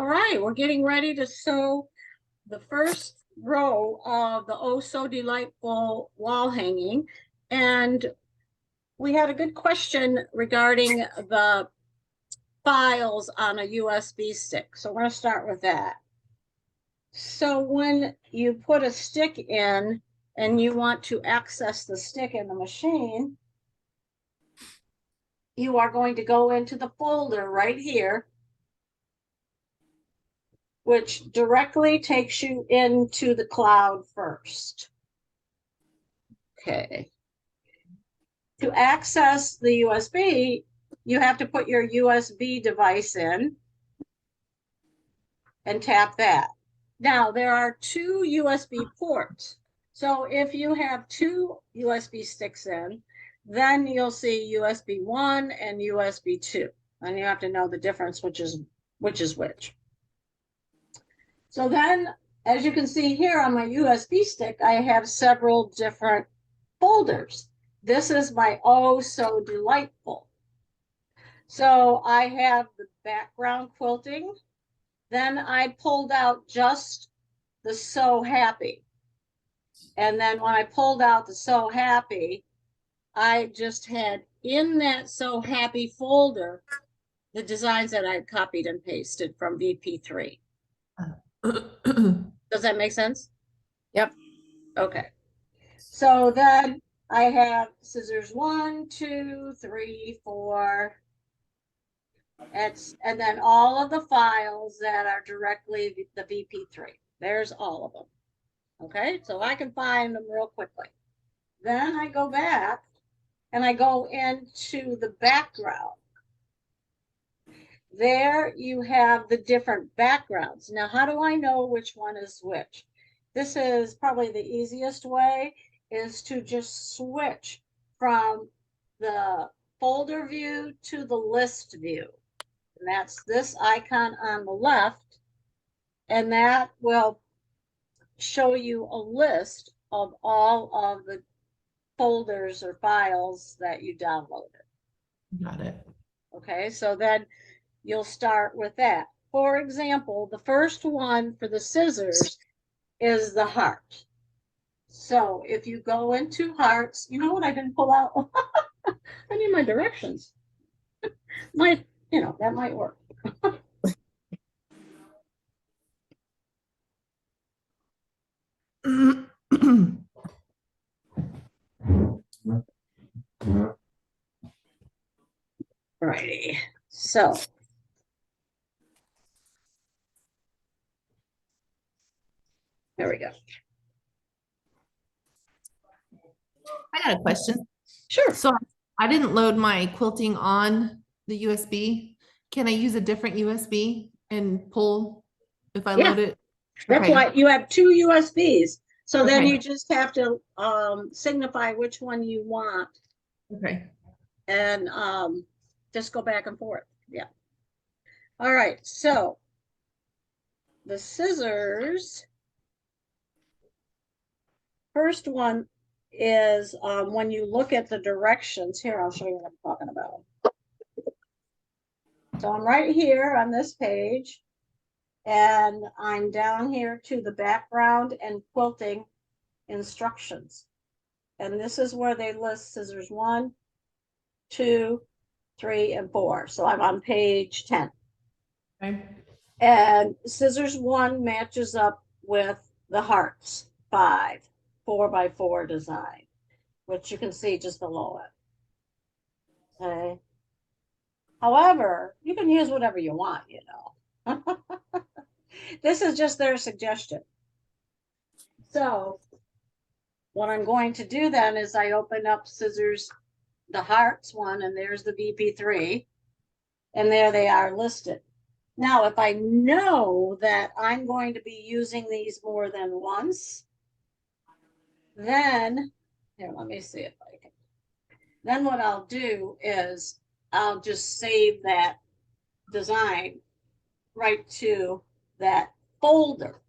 All right, we're getting ready to sew the first row of the Oh So Delightful wall hanging. And we had a good question regarding the files on a USB stick. So we're going to start with that. So when you put a stick in and you want to access the stick in the machine, you are going to go into the folder right here, which directly takes you into the cloud first. Okay. To access the USB, you have to put your USB device in and tap that. Now, there are two USB ports. So if you have two USB sticks in, then you'll see USB 1 and USB 2. And you have to know the difference, which is which. So then, as you can see here on my USB stick, I have several different folders. This is my Oh So Delightful. So I have the background quilting. Then I pulled out just the So Happy. And then when I pulled out the So Happy, I just had in that So Happy folder the designs that I copied and pasted from VP3. Does that make sense? Yep. Okay. So then I have scissors 1, 2, 3, 4. And then all of the files that are directly the VP3. There's all of them. Okay, so I can find them real quickly. Then I go back and I go into the background. There you have the different backgrounds. Now, how do I know which one is which? This is probably the easiest way, is to just switch from the folder view to the list view. And that's this icon on the left. And that will show you a list of all of the folders or files that you downloaded. Got it. Okay, so then you'll start with that. For example, the first one for the scissors is the heart. So if you go into hearts, you know what I didn't pull out? I need my directions. That might work. Alrighty, so there we go. I got a question. Sure. So I didn't load my quilting on the USB. Can I use a different USB and pull if I load it? That's Okay. why you have two USBs. So then Okay. you just have to signify which one you want Okay. and just go back and forth. Yeah. All right. So the scissors, first one is when you look at the directions. Here, I'll show you what I'm talking about. So I'm right here on this page. And I'm down here to the background and quilting instructions. And this is where they list scissors 1, 2, 3, and 4. So I'm on page 10. Okay. And scissors 1 matches up with the hearts 5, 4x4 design, which you can see just below it. Okay. However, you can use whatever you want, This is just their suggestion. So what I'm going to do then is I open up scissors, the hearts one, and there's the VP3, and there they are listed. Now, if I know that I'm going to be using these more than once, then, here, let me see if I can. Then what I'll do is I'll just save that design right to that folder.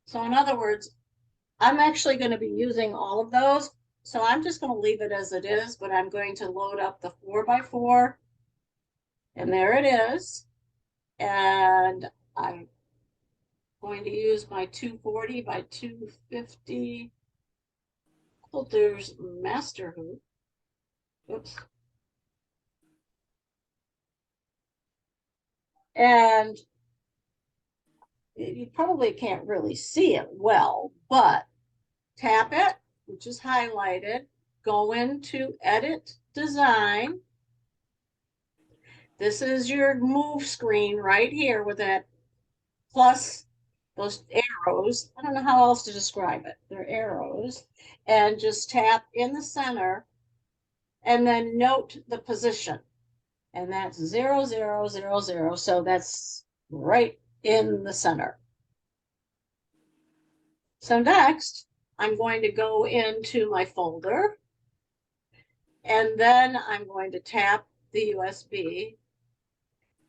So in other words, I'm actually going to be using all of those. So I'm just going to leave it as it is, but I'm going to load up the 4x4. And there it is. And I'm going to use my 240 by 250 Quilter's master hoop. Oops. And you probably can't really see it well, but tap it, which is highlighted, go into Edit Design. This is your move screen right here with that plus those arrows. I don't know how else to describe it. They're arrows. And just tap in the center and then note the position. And that's 0, 0, 0, 0. So that's right in the center. So next, I'm going to go into my folder. And then I'm going to tap the USB.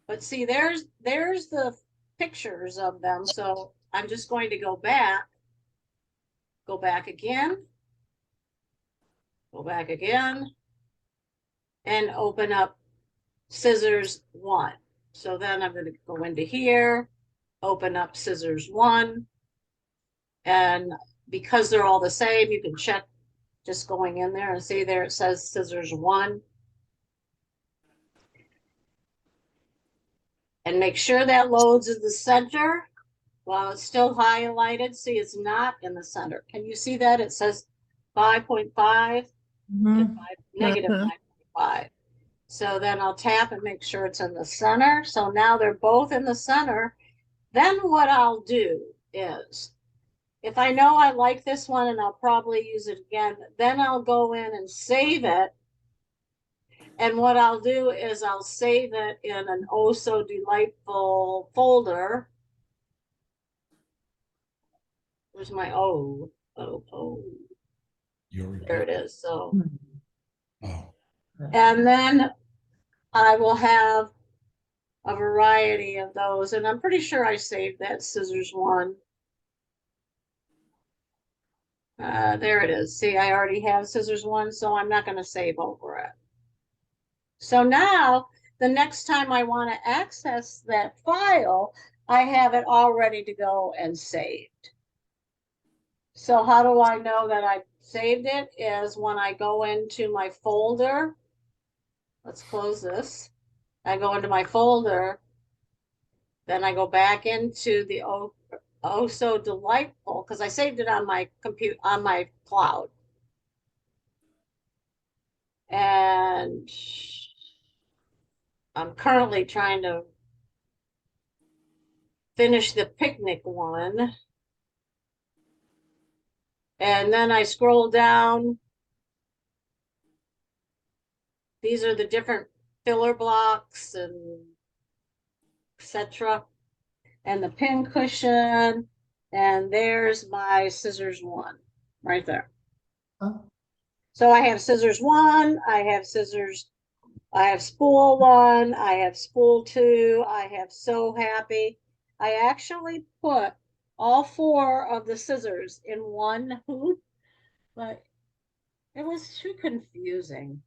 But see, there's the pictures of them. So I'm just going to go back again, go back again, and open up Scissors 1. So then I'm going to go into here, open up Scissors 1. And because they're all the same, you can check just going in there and see there it says Scissors 1. And make sure that loads in the center while it's still highlighted. See, it's not in the center. Can you see that? It says 5.5 and negative 5.5. So then I'll tap and make sure it's in the center. So now they're both in the center. Then what I'll do is, if I know I like this one and I'll probably use it again, then I'll go in and save it. And what I'll do is I'll save it in an oh so delightful folder. Where's my oh. There it is. So, and then I will have a variety of those, and I'm pretty sure I saved that Scissors 1. There it is. See, I already have Scissors 1, so I'm not going to save over it. So now, the next time I want to access that file, I have it all ready to go and saved. So how do I know that I saved it? Is when I go into my folder. Let's close this. I go into my folder. Then I go back into the oh so delightful, because I saved it on my computer, on my cloud. And I'm currently trying to finish the picnic one. And then I scroll down. These are the different filler blocks and etc. And the pin cushion. And there's my Scissors 1 right there. Oh. So I have Scissors 1, I have spool 1, I have spool 2, I have So Happy. I actually put all 4 of the scissors in one hoop, but it was too confusing.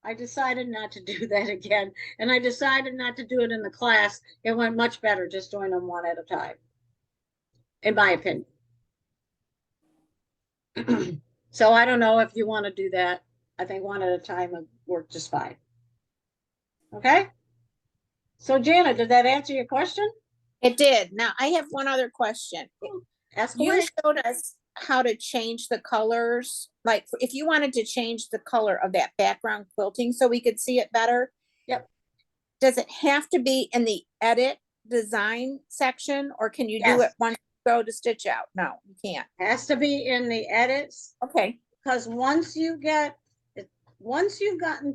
I decided not to do that again, and I decided not to do it in the class. It went much better just doing them one at a time, in my opinion. So I don't know if you want to do that. I think one at a time would work just fine. Okay. So Jana, did that answer your question? It did. Now I have one other question. Ask You away. showed us how to change the colors. Like if you wanted to change the color of that background quilting so we could see it better. Yep. Does it have to be in the edit design section, or can you do Yes. it once you go to stitch out? No, you can't. Has to be in the edits, Okay. because once you've gotten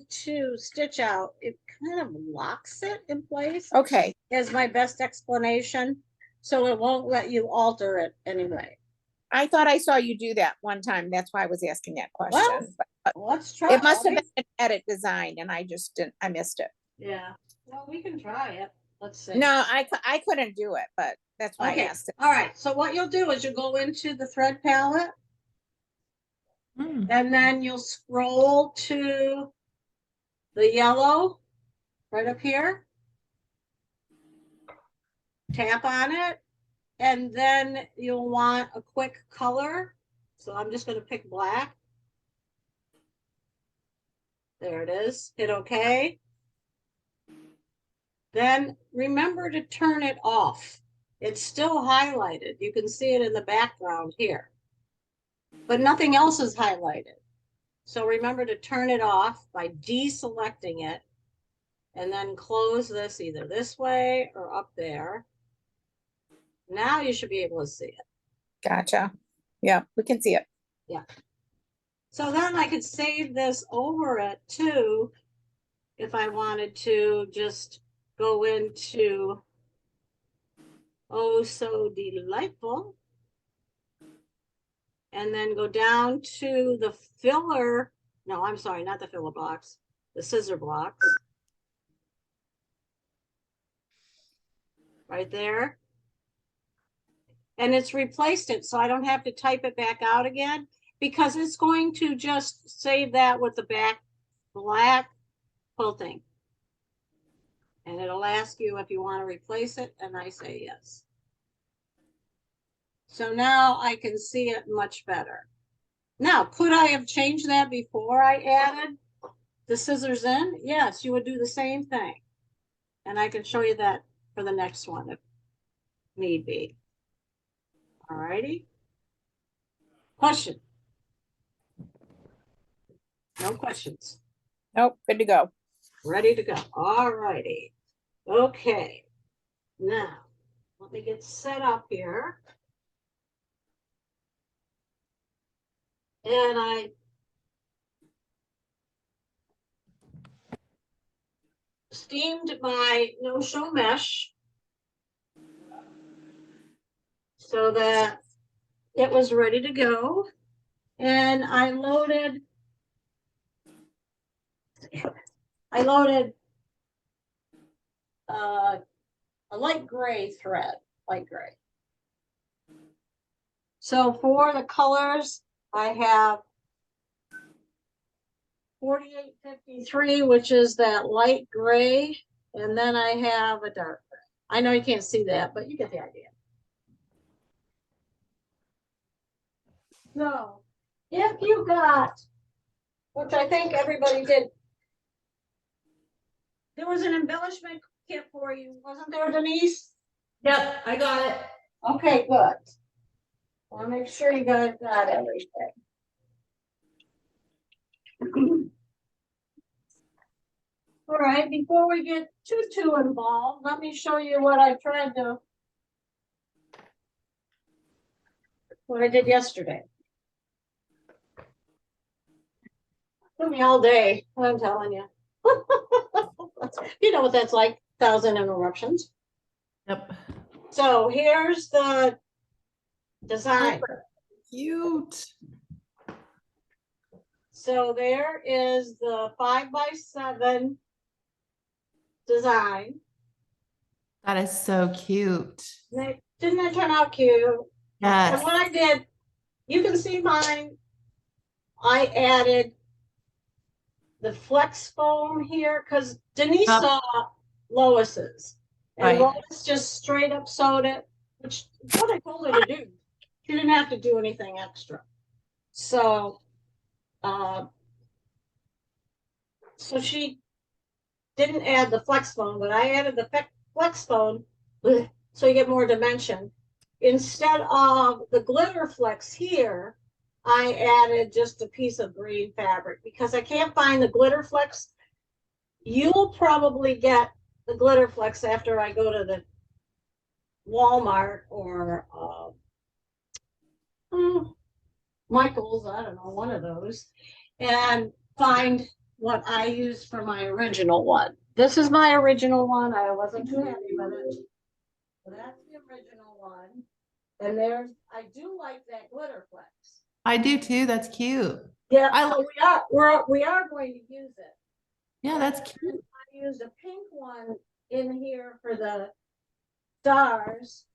to stitch out, it kind of locks it in place, Okay. is my best explanation. So it won't let you alter it anyway. I thought I saw you do that one time. That's why I was asking that question. Well, But let's try. it must have been an edit design and I just didn't, I missed it. Yeah. Well, we can try it. Let's see. No, I couldn't do it, but that's why I Okay. asked it. All right. So what you'll do is you'll go into the thread palette, Hmm. and then you'll scroll to the yellow right up here. tap on it, and then you'll want a quick color. So I'm just going to pick black. There it is. Hit OK. Then remember to turn it off. It's still highlighted. You can see it in the background here, but nothing else is highlighted. So remember to turn it off by deselecting it, and then close this either this way or up there. Now you should be able to see it. Gotcha. Yeah, we can see it. So then I could save this over it too, if I wanted to just go into Oh So Delightful, and then go down to the filler. No, I'm sorry, not the filler box, the scissor blocks. Right there. And it's replaced it, so I don't have to type it back out again, because it's going to just save that with the back black quilting. And it'll ask you if you want to replace it, and I say yes. So now I can see it much better. Now, could I have changed that before I added the scissors in? Yes, you would do the same thing. And I can show you that for the next one if need be. All righty. Question? No questions. Nope, good to go. Ready to go. All righty. Okay. Now, let me get set up here. And I steamed my no-show mesh so that it was ready to go. And I loaded a light gray thread, light gray. So for the colors, I have 4853, which is that light gray, and then I have a dark gray. I know you can't see that, but you get the idea. So if you got, which I think everybody did, there was an embellishment kit for you, wasn't there, Denise? Yep, I got it. Okay, good. I'll make sure you guys got everything. All right, before we get too involved, let me show you what I did yesterday. Took me all day, I'm telling you. You know what that's like, 1,000 interruptions. Yep. So here's the design. Cute. So there is the 5x7 design. That is so cute. Didn't that turn out cute? And Yes. what I did, you can see mine, I added the flex foam here because Denise Yep. saw Lois's. And Right. Lois just straight up sewed it, which is what I told her to do. She didn't have to do anything extra. So, so she didn't add the flex foam, but I added the flex foam so you get more dimension. Instead of the glitter flex here, I added just a piece of green fabric because I can't find the glitter flex. You'll probably get the glitter flex after I go to the Walmart or Michael's, I don't know, one of those, and find what I used for my original one. This is my original one. I wasn't too happy with it. So that's the original one. And there's, I do like that glitter flex. I do too. That's cute. Yeah, I so we are going to use it. Yeah, that's cute. I used a pink one in here for the stars.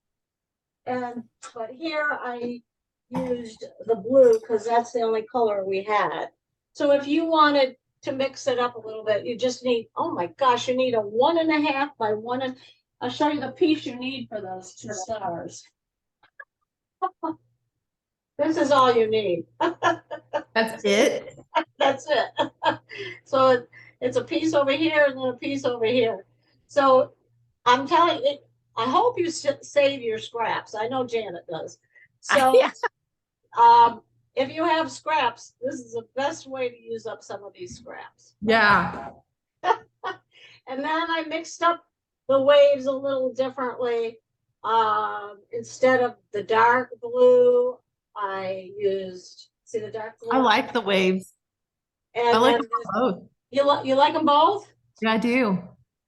But here I used the blue because that's the only color we had. So if you wanted to mix it up a little bit, you just need, oh my gosh, you need a 1.5 by 1. I'll show you the piece you need for those 2 stars. This is all you need. That's it? That's it. So it's a piece over here and then a piece over here. So I'm telling you, I hope you save your scraps. I know Janet does. So Yeah. if you have scraps, this is the best way to use up some of these scraps. Yeah. And then I mixed up the waves a little differently. Instead of the dark blue, I used, see the dark blue? I like the waves. And I like then them both. you like them both? Yeah, I do.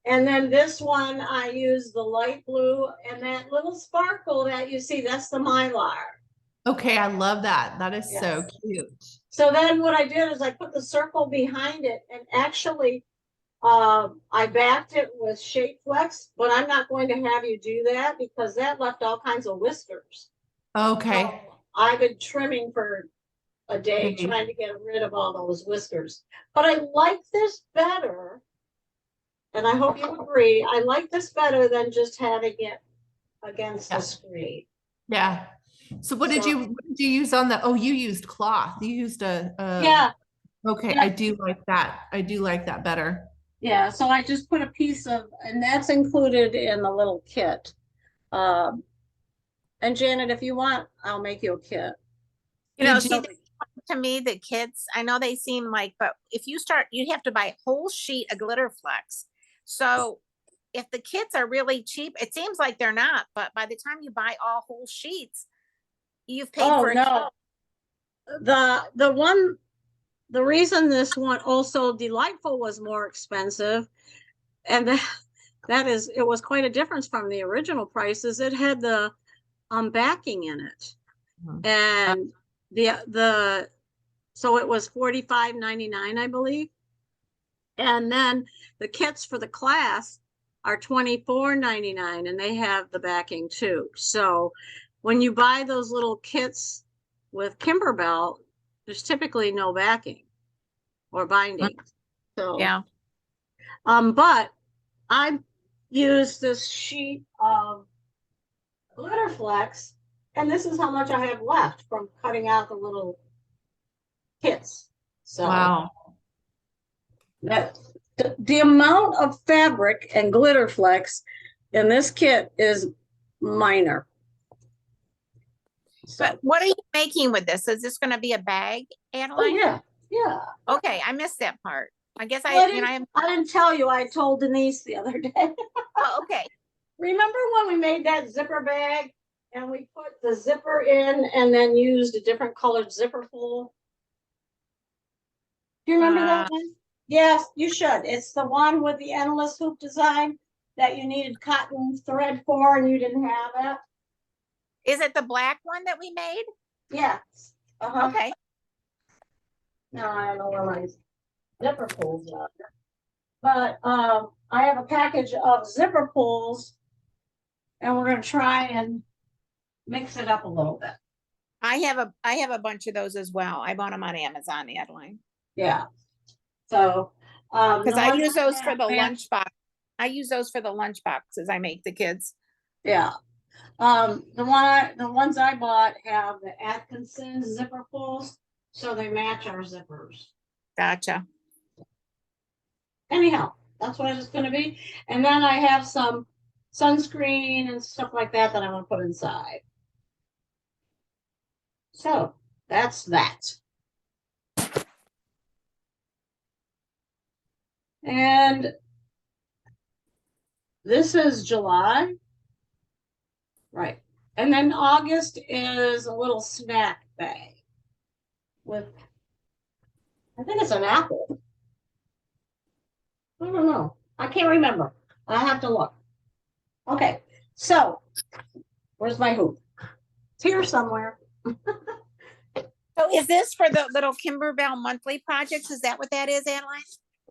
And then this one, I use the light blue, and that little sparkle that you see, that's the Mylar. Okay, I love that. That is so Yes. cute. So then what I did is I put the circle behind it, and actually, I backed it with Shape Flex, but I'm not going to have you do that because that left all kinds of whiskers. Okay. So I've been trimming for a day, Okay. trying to get rid of all those whiskers. But I like this better, and I hope you agree, I like this better than just having it against Yeah. the screen. Yeah. So what did you use on the, oh, you used cloth. You used Yeah, okay, yeah. I do like that. I do like that better. yeah, so I just put a piece of, and that's included in the little kit. And Janet, if you want, I'll make you a kit. You know, Did see, you- to me, the kids, I know they seem like, but if you start, you have to buy a whole sheet of glitter flex. So if the kits are really cheap, it seems like they're not, but by the time you buy all whole sheets, you've paid Oh, for a no. The reason this one also Delightful was more expensive, and that is, it was quite a difference from the original prices. It had the backing in it. Mhm. And so it was $45.99, I believe. And then the kits for the class are $24.99, and they have the backing too. So when you buy those little kits with Kimberbell, there's typically no backing or binding. So Yeah. but I used this sheet of glitter flex, and this is how much I have left from cutting out the little kits. So Wow. that the amount of fabric and glitter flex in this kit is minor. So, But what are you making with this? Is this going to be a bag, oh Adeline? yeah, yeah. Okay, I missed that part. I guess Well, I I didn't tell you. I told Denise the other day. oh, okay. Remember when we made that zipper bag and we put the zipper in and then used a different colored zipper pull? Do you remember that one? Yes, you should. It's the one with the endless hoop design that you needed cotton thread for and you didn't have it. Is it the black one that we made? Yes. Uh-huh. Okay. No, I don't know where my zipper pulls are. But I have a package of zipper pulls and we're gonna try and mix it up a little bit. I have a bunch of those as well. I bought them on Amazon, Adeline. Yeah. So Because the I ones use those for have the match- lunchbox. I use those for the lunch boxes I make the kids. Yeah. The ones I bought have the Atkinson zipper pulls, so they match our zippers. Gotcha. Anyhow, that's what it's gonna be. And then I have some sunscreen and stuff like that that I'm gonna put inside. So that's that. And this is July. Right. And then August is a little snack bag with, I think it's an apple. I don't know. I can't remember. I have to look. Okay, so where's my hoop? It's here somewhere. So is this for the little Kimberbell monthly projects? Is that what that is, Adeline?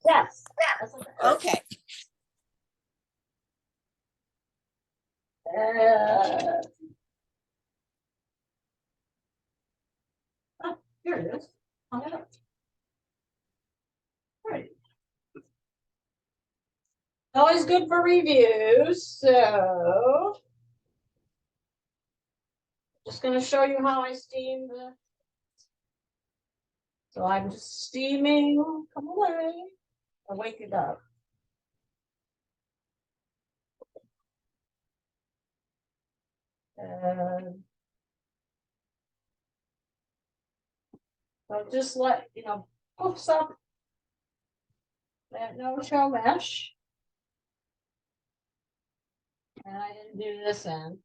Yes. Okay. Uh, oh, here it is. Hung it up. Right. Always good for reviews, so. Just gonna show you how I steam the. So I'm just steaming, come away, I'll wake it up. And. So just let, poofs up. That no-show mesh. And I didn't do this end.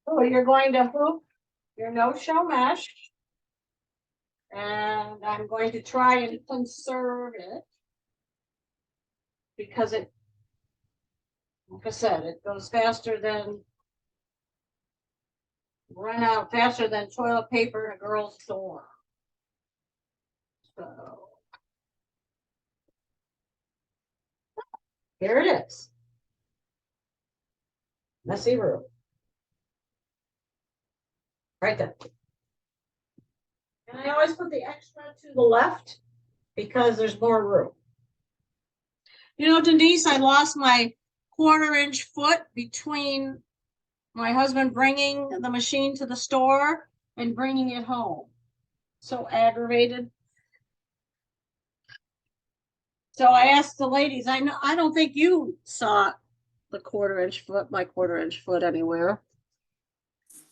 So you're going to hoop your no-show mesh. And I'm going to try and conserve it. Because it, like I said, it goes faster than, run out faster than toilet paper in a girl's door. So. Here it is. Messy room. Right there. And I always put the extra to the left because there's more room. Denise, I lost my 1/4-inch foot between my husband bringing the machine to the store and bringing it home. So aggravated. So I asked the ladies, I don't think you saw the 1/4-inch foot, my 1/4-inch foot anywhere.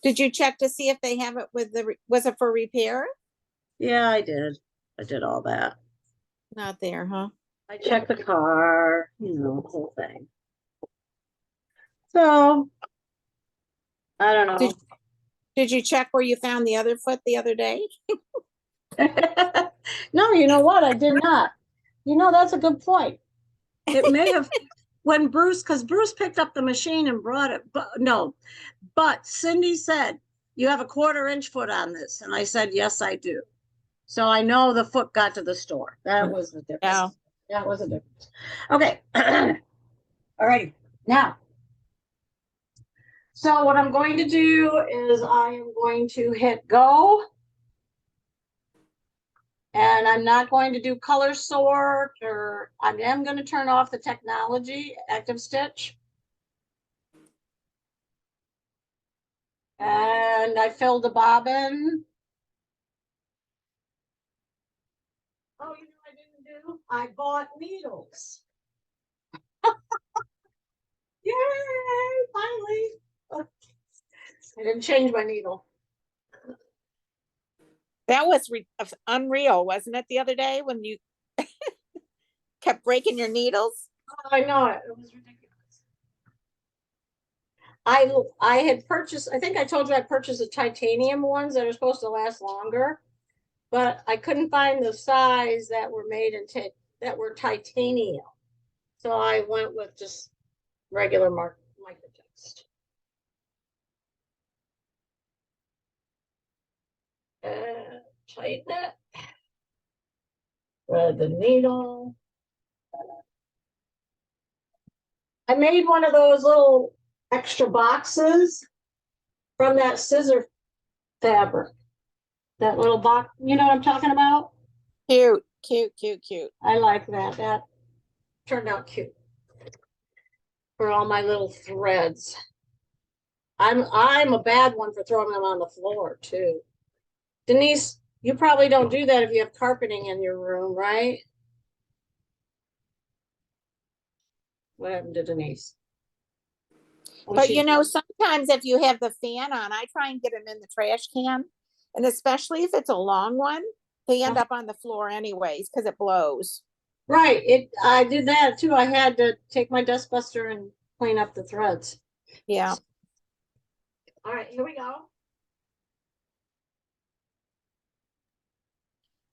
Did you check to see if they have it with was it for repair? Yeah, I did. I did all that. Not there, huh? I checked the car, the whole thing. So, I don't know. Did you check where you found the other foot the other day? No, you know what? I did not. That's a good point. It may have, when because Bruce picked up the machine and brought it, but Cindy said, you have a 1/4-inch foot on this. And I said, yes, I do. So I know the foot got to the store. That was the difference. Yeah. That was a difference. Okay. All right. Now. So what I'm going to do is I am going to hit go. And I'm not going to do color sort, or I am going to turn off the technology, Active Stitch. And I filled the bobbin. Oh, I didn't do? I bought needles. Yay, finally. I didn't change my needle. That was unreal, wasn't it, the other day when you kept breaking your needles? I know it. It was ridiculous. I had purchased, I think I told you I purchased the titanium ones that are supposed to last longer, but I couldn't find the size that were made in that were titanium. So I went with just regular microtext. Tighten it. Thread the needle. I made one of those little extra boxes from that scissor fabric. That little box, you know what I'm talking about? Cute, cute, cute, cute. I like that. That turned out cute. For all my little threads. I'm a bad one for throwing them on the floor too. Denise, you probably don't do that if you have carpeting in your room, right? What happened to Denise? Oh, But sometimes if you have the fan on, I try and get them in the trash can. And especially if it's a long one, they end up on the floor anyways because it blows. Right. I did that too. I had to take my dustbuster and clean up the threads. Yeah. All right, here we go.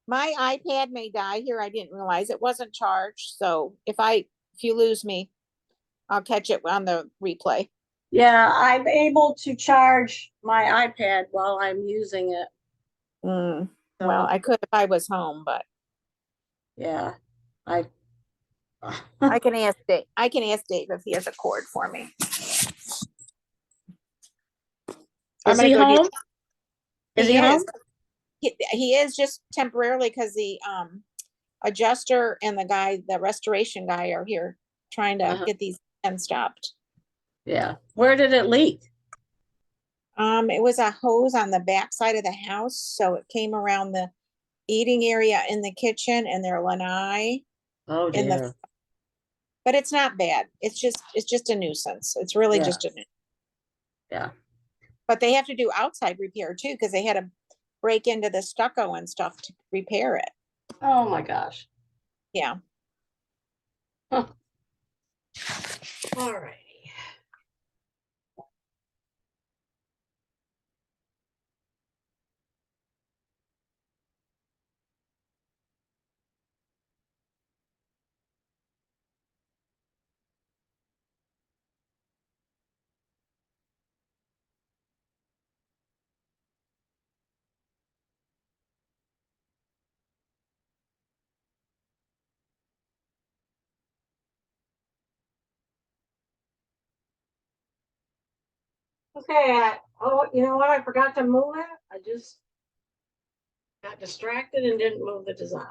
My iPad may die here. I didn't realize it wasn't charged. So if you lose me, I'll catch it on the replay. Yeah, I'm able to charge my iPad while I'm using it. Well, So, I could if I was home, but yeah, I. I can ask Dave. I can ask Dave if he has a cord for me. I'm Is gonna he go do. home? Is he home? He is just temporarily because the adjuster and the guy, the restoration guy, are here trying to Uh-huh. get these ends stopped. Yeah. Where did it leak? It was a hose on the back side of the house, so it came around the eating area in the kitchen and their lanai Oh, in the. dear. But it's not bad. It's just a nuisance. It's really Yeah. just a. Yeah. But they have to do outside repair too because they had to break into the stucco and stuff to repair it. Oh, my gosh. Yeah. Huh. All righty. Okay, oh, you know what? I forgot to move it. I just got distracted and didn't move the design.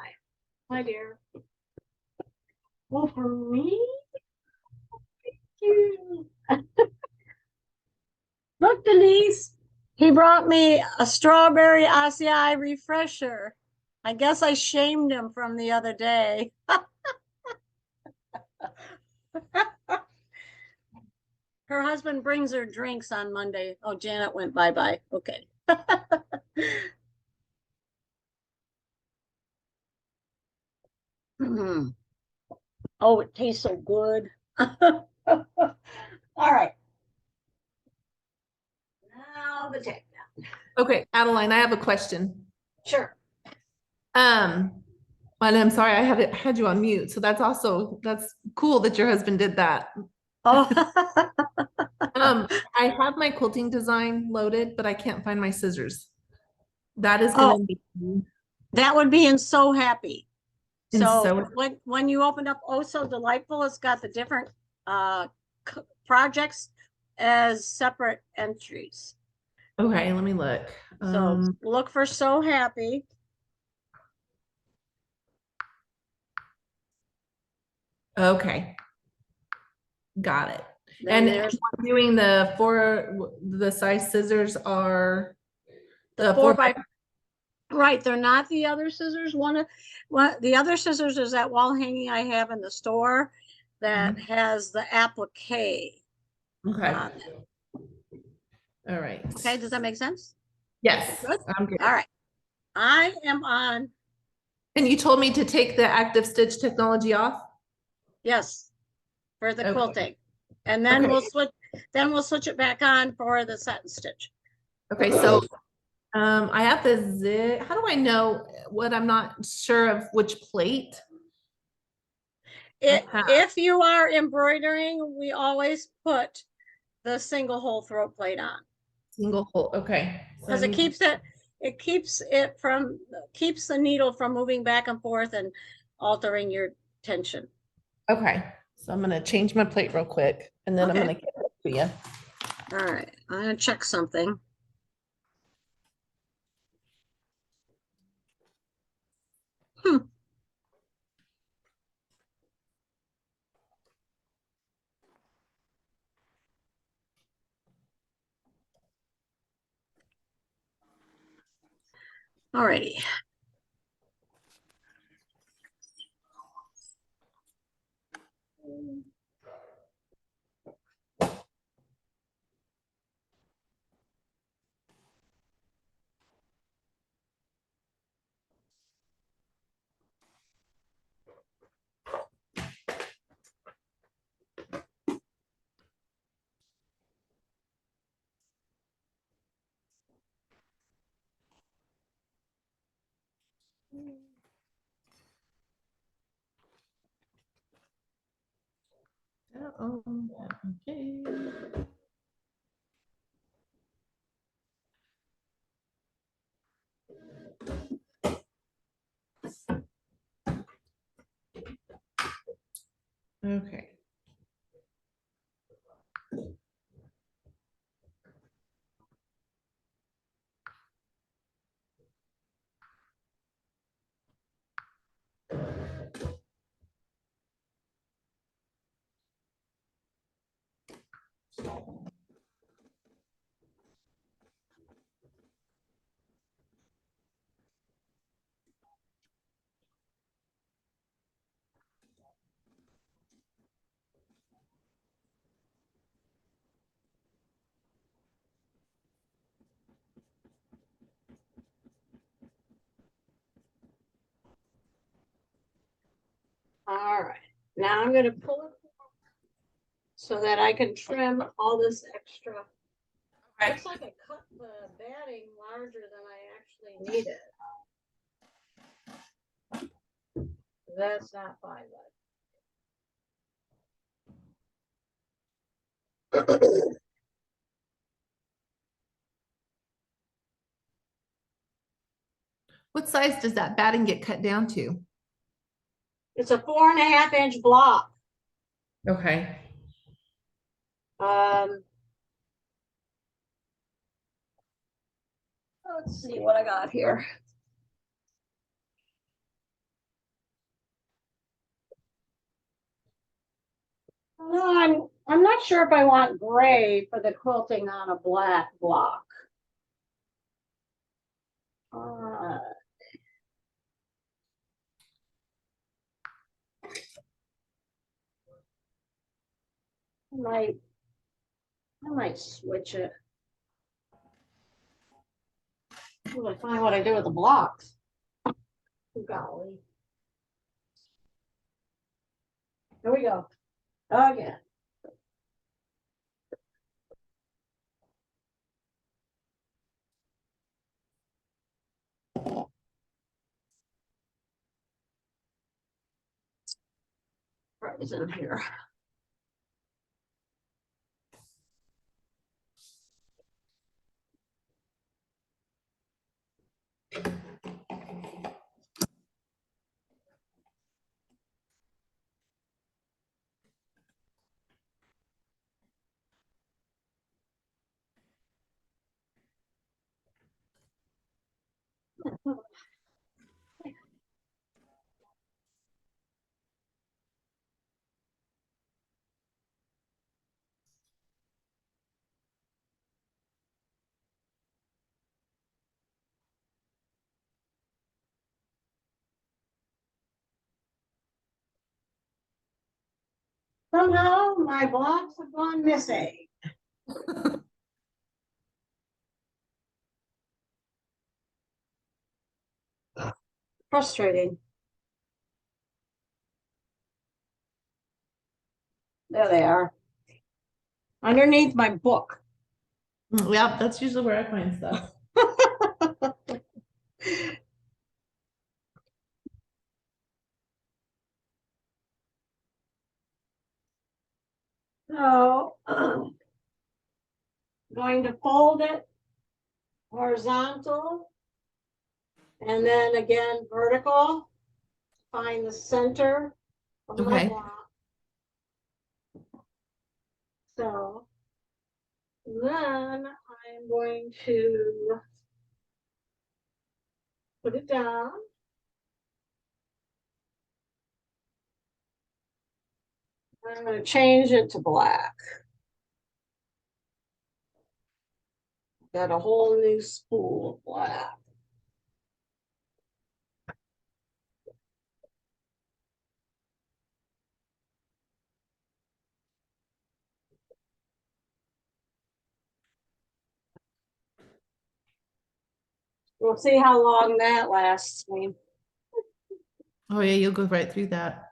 Hi, dear. Well, for me? Thank you. Look, Denise. He brought me a strawberry acai refresher. I guess I shamed him from the other day. Her husband brings her drinks on Monday. Oh, Janet went bye-bye. Okay. Oh, it tastes so good. All right. Now the takedown. Okay, Adeline, I have a question. Sure. And I'm sorry, had you on mute. So that's cool that your husband did that. Oh, I have my quilting design loaded, but I can't find my scissors. That is oh, gonna be that would be in So Happy. in So so when you open up Oh So Delightful, it's got the different projects as separate entries. okay, let me look. So look for So Happy. Okay. Got it. Then And there's doing the size scissors are the 4x. Right, they're not the other scissors. The other scissors is that wall hanging I have in the store that has the applique. Okay. on it. All right. Okay, does that make sense? Yes. Good. I'm good. All right. I am on, And you told me to take the active stitch technology off? yes, for the Okay. quilting. And then Okay. we'll switch it back on for the satin stitch. Okay, so I have the zig. How do I know what I'm not sure of which plate? If you are embroidering, we always put the single hole throat plate on. Single hole. Okay. So Because I it need keeps keeps the needle from moving back and forth and altering your tension. okay. So I'm gonna change my plate real quick and then I'm Okay. gonna get it to you. All right, I'm gonna check something. All righty. Oh, okay. Okay. All right, now I'm gonna pull it so that I can trim all this extra. Looks like I cut the batting larger than I actually needed. That's not fine, but. What size does that batting get cut down to? It's a 4.5-inch block. Okay. Let's see what I got here. No, I'm not sure if I want gray for the quilting on a black block. I might switch it. Till I find what I do with the blocks. Golly. Here we go. Again. Right is in here. Somehow my blocks have gone missing. Frustrating. There they are. Underneath my book. Yep, that's usually where I find stuff. So, going to fold it horizontal and then again vertical. Find the center of my Okay. block. So then I'm going to put it down. I'm going to change it to black. Got a whole new spool of black. We'll see how long that lasts me. Oh yeah, you'll go right through that.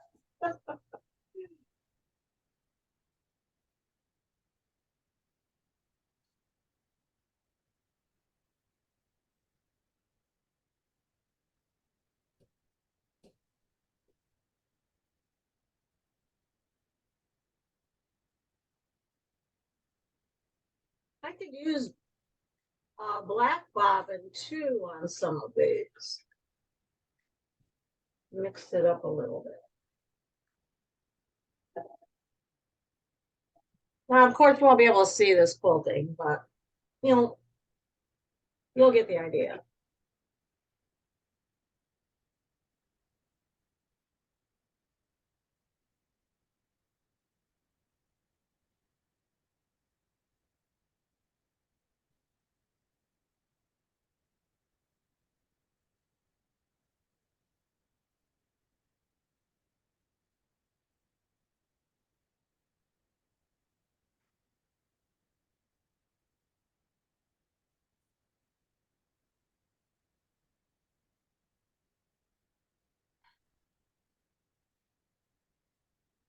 I could use black bobbin too on some of these. Mix it up a little bit. Now, of course, you won't be able to see this quilting, but you'll, you'll get the idea.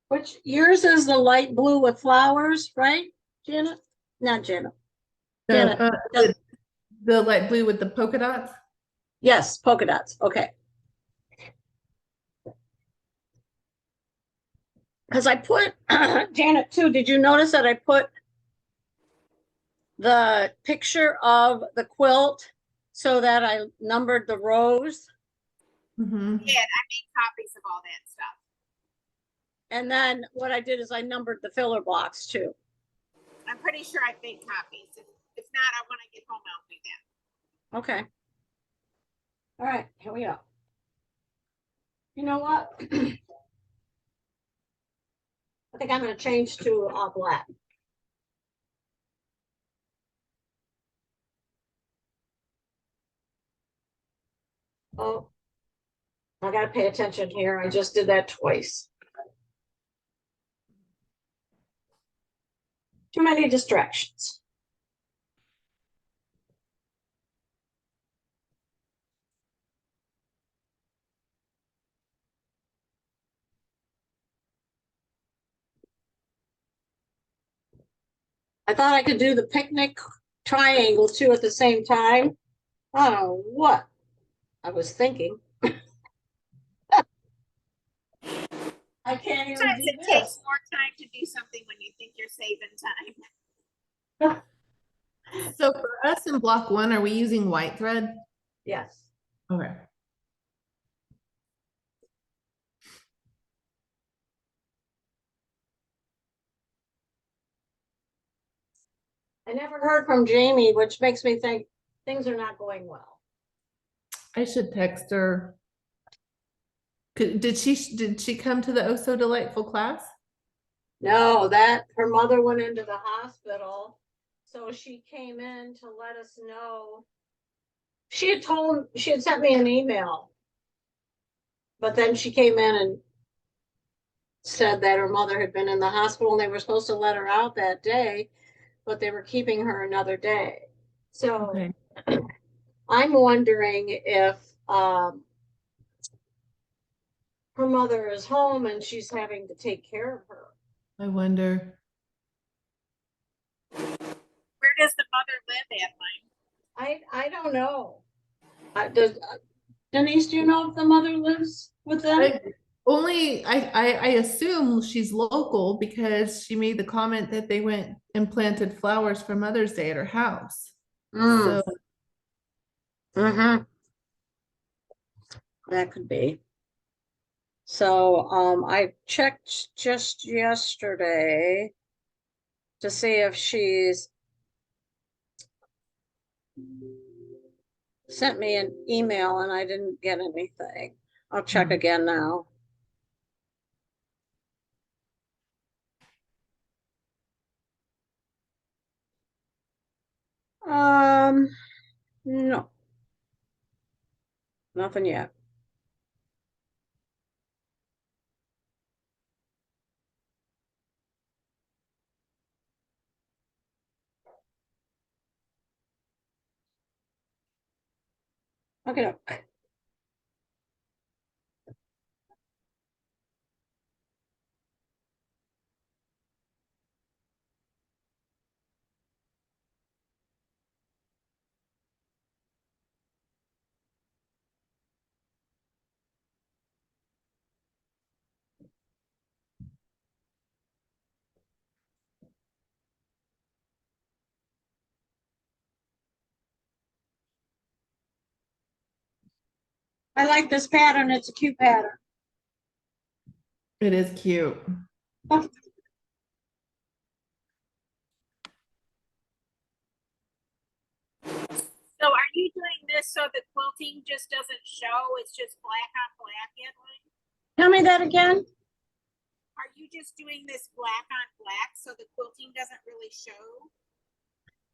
Which yours is the light blue with flowers, right, Janet? Not Janet. No, Janet. the light blue with the polka dots. Yes, polka dots. Okay. Because I put, Janet too, did you notice that I put the picture of the quilt so that I numbered the rows? Mhm. Yeah, I made copies of all that stuff. And then what I did is I numbered the filler blocks too. I'm pretty sure I made copies. If not, when I get home, I'll do that. Okay. All right, here we go. You know what? I think I'm going to change to black. Oh, I got to pay attention here. I just did that twice. Too many distractions. I thought I could do the picnic triangle too at the same time. I don't know what I was thinking. I can't even Sometimes do it this. takes more time to do something when you think you're saving time. So for us in block one, are we using white thread? Yes. Okay. I never heard from Jamie, which makes me think things are not going well. I should text her. Did she come to the Oh So Delightful class? No, that her mother went into the hospital. So she came in to let us know. She had sent me an email. But then she came in and said that her mother had been in the hospital and they were supposed to let her out that day, but they were keeping her another day. So Okay. I'm wondering if her mother is home and she's having to take care of her. I wonder. Where does the mother live, Adeline? I don't know. Denise, do you know if the mother lives with them? I assume she's local because she made the comment that they went and planted flowers for Mother's Day at her house. So That could be. So I checked just yesterday to see if she's sent me an email and I didn't get anything. I'll check again now. No. Nothing yet. Okay. I like this pattern. It's a cute pattern. it is cute. So are you doing this so the quilting just doesn't show? It's just black on black, Adeline? Tell me that again? Are you just doing this black on black so the quilting doesn't really show?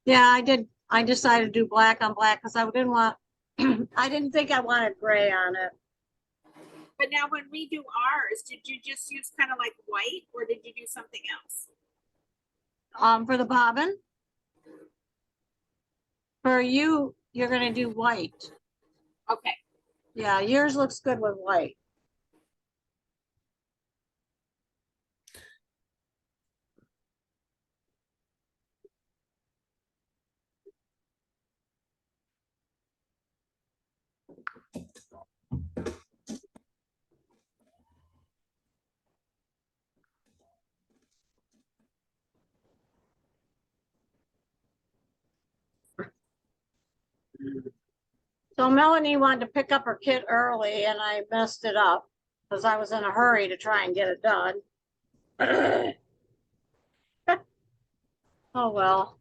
Yeah, I did. I decided to do black on black because I didn't want, I didn't think I wanted gray on it. But now when we do ours, did you just use kind of like white or did you do something else? For the bobbin. For you, you're gonna do white. Okay. Yeah, yours looks good with white. So Melanie wanted to pick up her kit early and I messed it up because I was in a hurry to try and get it done. Oh, well.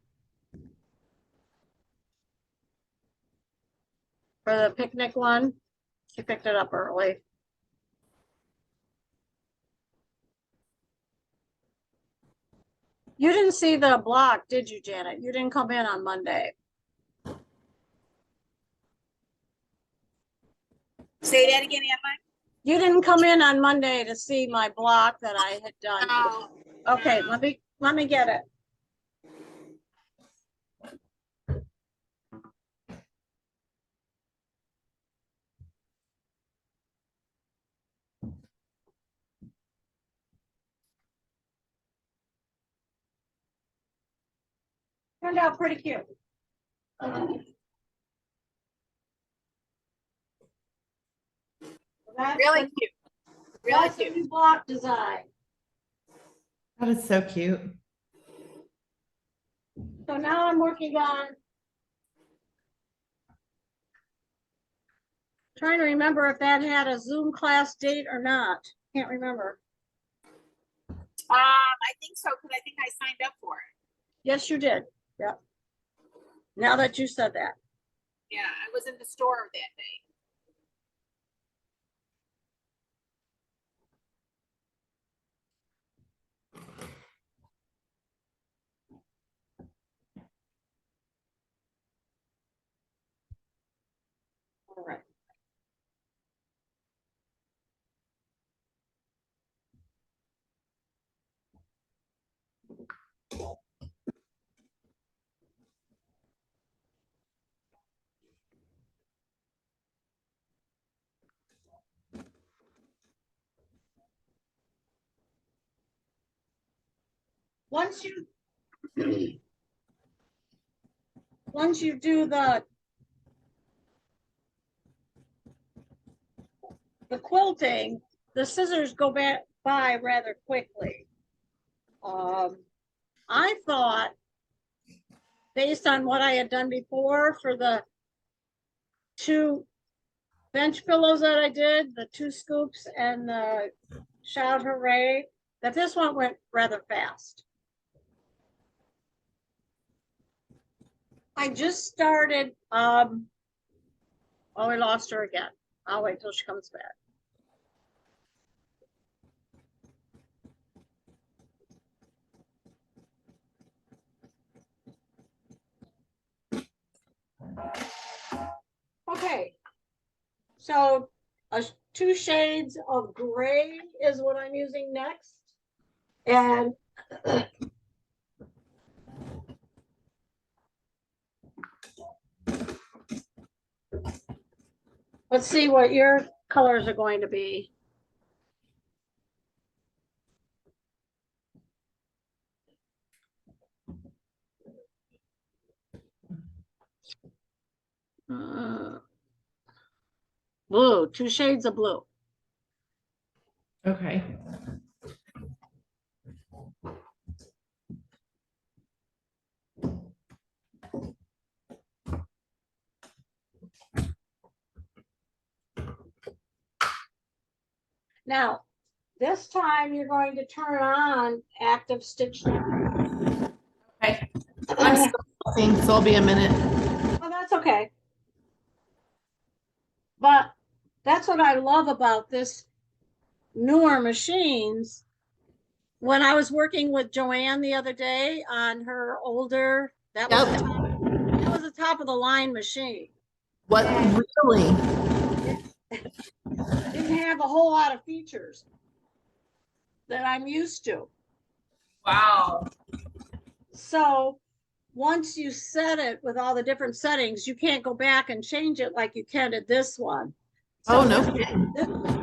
For the picnic one, she picked it up early. You didn't see the block, did you, Janet? You didn't come in on Monday. Say that again, Adeline. You didn't come in on Monday to see my block that I had done. Oh, Okay, no. let me get it. Turned out pretty cute. Really cute. Really That's the cute. new block design. That is so cute. So now I'm working on trying to remember if that had a Zoom class date or not. Can't remember. I think so because I think I signed up for it. Yes, you did. Yep. Now that you said that. Yeah, I was in the store that day. All right. Once you do the quilting, the scissors go back by rather quickly. I thought, based on what I had done before for the 2 bench pillows that I did, the 2 scoops and the Shout Hooray, that this one went rather fast. I just started, oh, we lost her again. I'll wait till she comes back. Okay, so 2 shades of gray is what I'm using next. And let's see what your colors are going to be. Blue, 2 shades of blue. Okay. Now, this time you're going to turn on active stitch number. Okay. I'm still looking, so I'll be a minute. Okay. But that's what I love about this newer machines. When I was working with Joanne the other day on her older, that was the top of the line machine. What really? Didn't have a whole lot of features that I'm used to. Wow. So once you set it with all the different settings, you can't go back and change it like you can at this one. So Oh, no.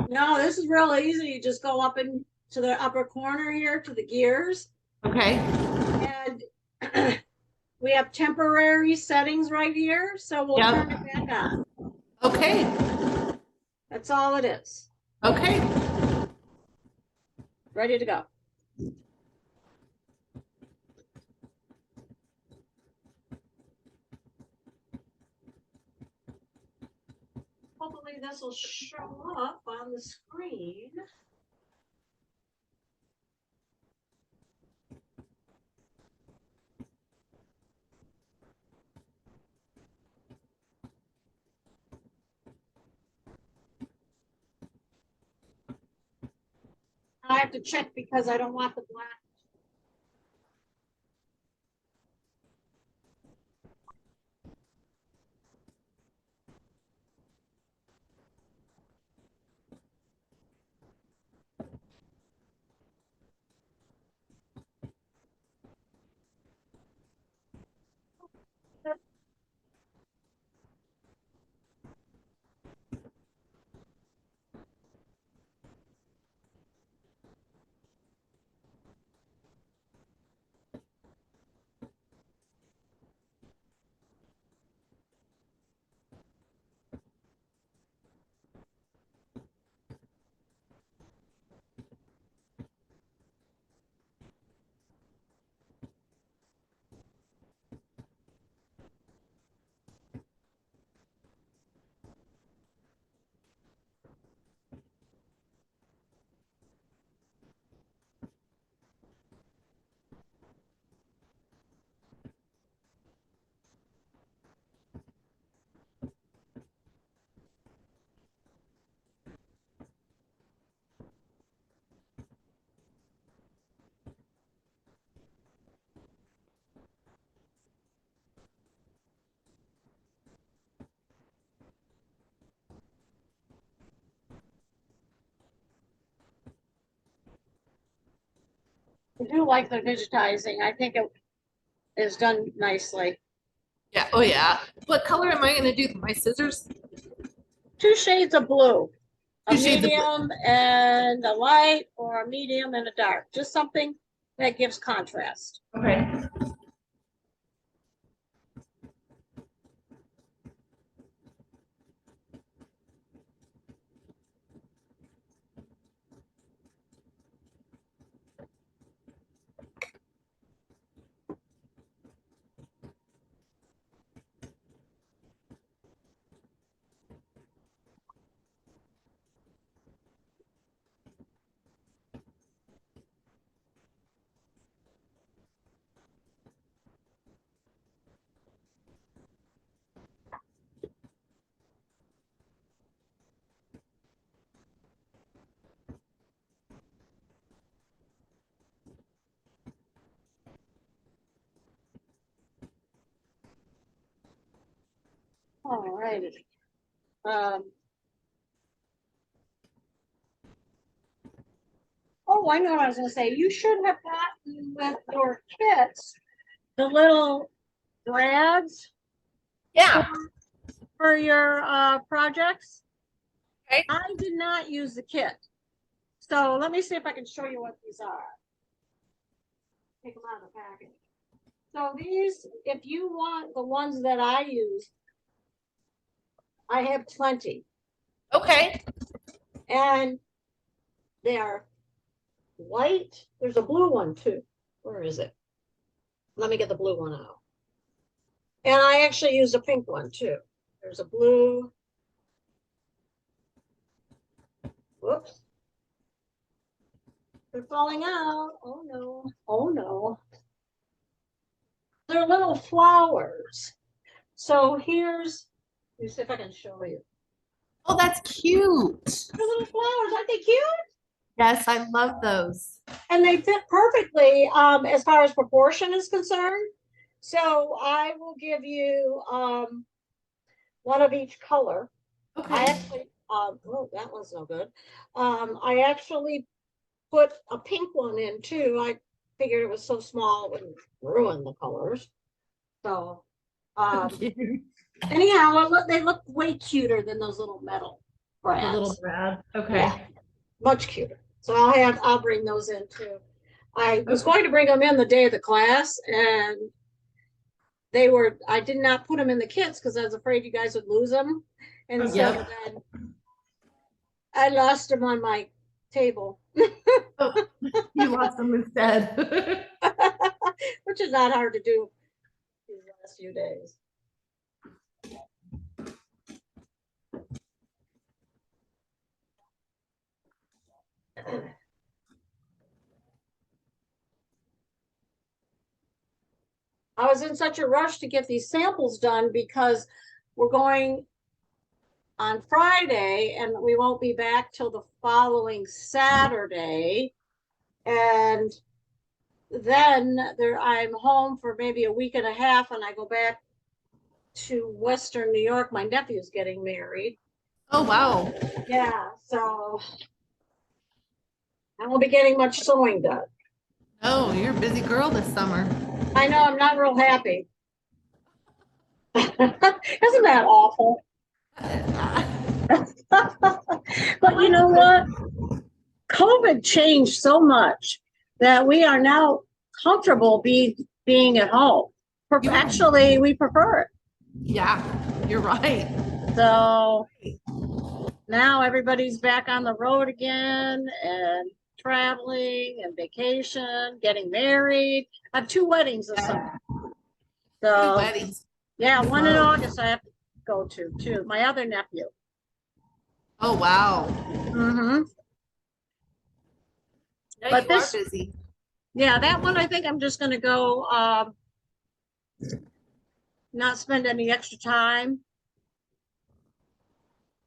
no, this is real easy. You just go up into the upper corner here to the gears. Okay. And we have temporary settings right here. So we'll turn it back on. Okay. That's all it is. Okay. Ready to go. Hopefully this will show up on the screen. I have to check because I don't want the black. I do like the digitizing. I think it is done nicely. Yeah. Oh, yeah. What color am I going to do with my scissors? 2 shades of blue. A 2 shades of blue. medium and a light, or a medium and a dark. Just something that gives contrast. Okay. All righty. Oh, I know what I was gonna say. You should have gotten with your kits the little brads Yeah. for your projects. Okay. I did not use the kit. So let me see if I can show you what these are. Take them out of the package. So these, if you want the ones that I use, I have plenty. Okay. And they are white. There's a blue one too. Where is it? Let me get the blue one out. And I actually used a pink one too. There's a blue. Whoops. They're falling out. Oh no. Oh no. They're little flowers. So here's, let me see if I can show you. Oh, that's cute. The little flowers, aren't they cute? Yes, I love those. And they fit perfectly as far as proportion is concerned. So I will give you one of each color. I Okay. actually, oh, that one's no good. I actually put a pink one in too. I figured it was so small it wouldn't ruin the colors. So, Cute. anyhow, they look way cuter than those little metal The little brads. brad. Okay. Yeah, much cuter. So I'll bring those in too. I was Okay. going to bring them in the day of the class, and I did not put them in the kits because I was afraid you guys would lose them. And so Yep. then I lost them on my table, Oh, you lost them instead. which is not hard to do these last few days. I was in such a rush to get these samples done because we're going on Friday and we won't be back till the following Saturday. And then I'm home for maybe a week and a half and I go back to Western New York. My nephew's getting married. Oh, wow. Yeah, so I won't be getting much sewing done. Oh, you're a busy girl this summer. I know I'm not real happy. Isn't that awful? But you know what? COVID changed so much that we are now comfortable being at home. Yeah. Actually, we prefer it. Yeah, you're right. So now everybody's back on the road again and traveling and vacation, getting married. I have 2 weddings this summer. Two So weddings. yeah, one in Wow. August I have to go to too. My other nephew. Oh, wow. Mm-hmm. Yeah, But you this- are busy. Yeah, that one I think I'm just gonna go not spend any extra time.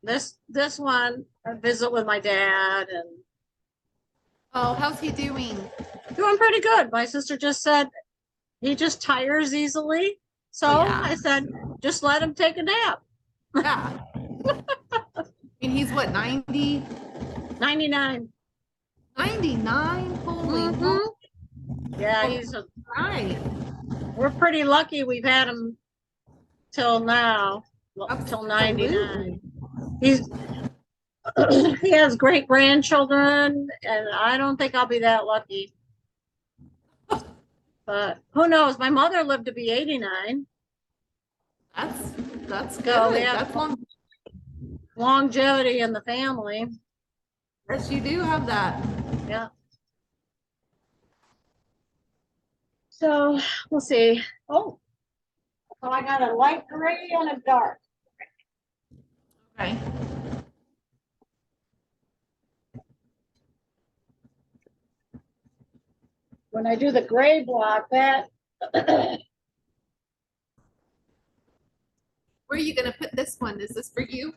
This one I visit with my dad and Oh, how's he doing? doing pretty good. My sister just said he just tires easily. So Yeah. I said, just let him take a nap. Yeah. I mean, he's what, 90? 99. 99? Holy Mhm. moly. Yeah, Right. we're pretty lucky we've had him till now, till 99. He's he has great grandchildren, and I don't think I'll be that lucky. But who knows? My mother lived to be 89. That's good. So they have That's long. longevity in the family. Yes, you do have that. Yeah. So we'll see. Oh, so I got a light gray and a dark. Okay. When I do the gray block, that Where are you gonna put this one? Is this for you?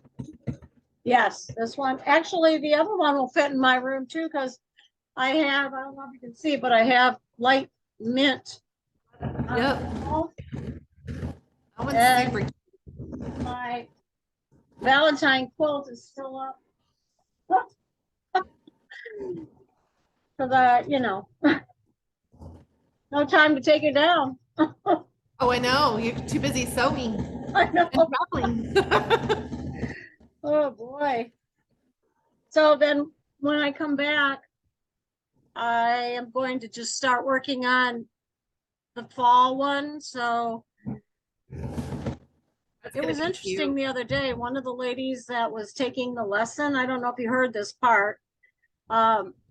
yes, this one. Actually, the other one will fit in my room too, because I don't know if you can see, but I have light mint. Yep. wall. That one's And- super. My Valentine quilt is still up. So that, no time to take it down. Oh, I know. You're too busy sewing I know. and traveling. Oh boy. So then when I come back, I am going to just start working on the fall one. So That's it gonna was be interesting cute. the other day. One of the ladies that was taking the lesson, I don't know if you heard this part,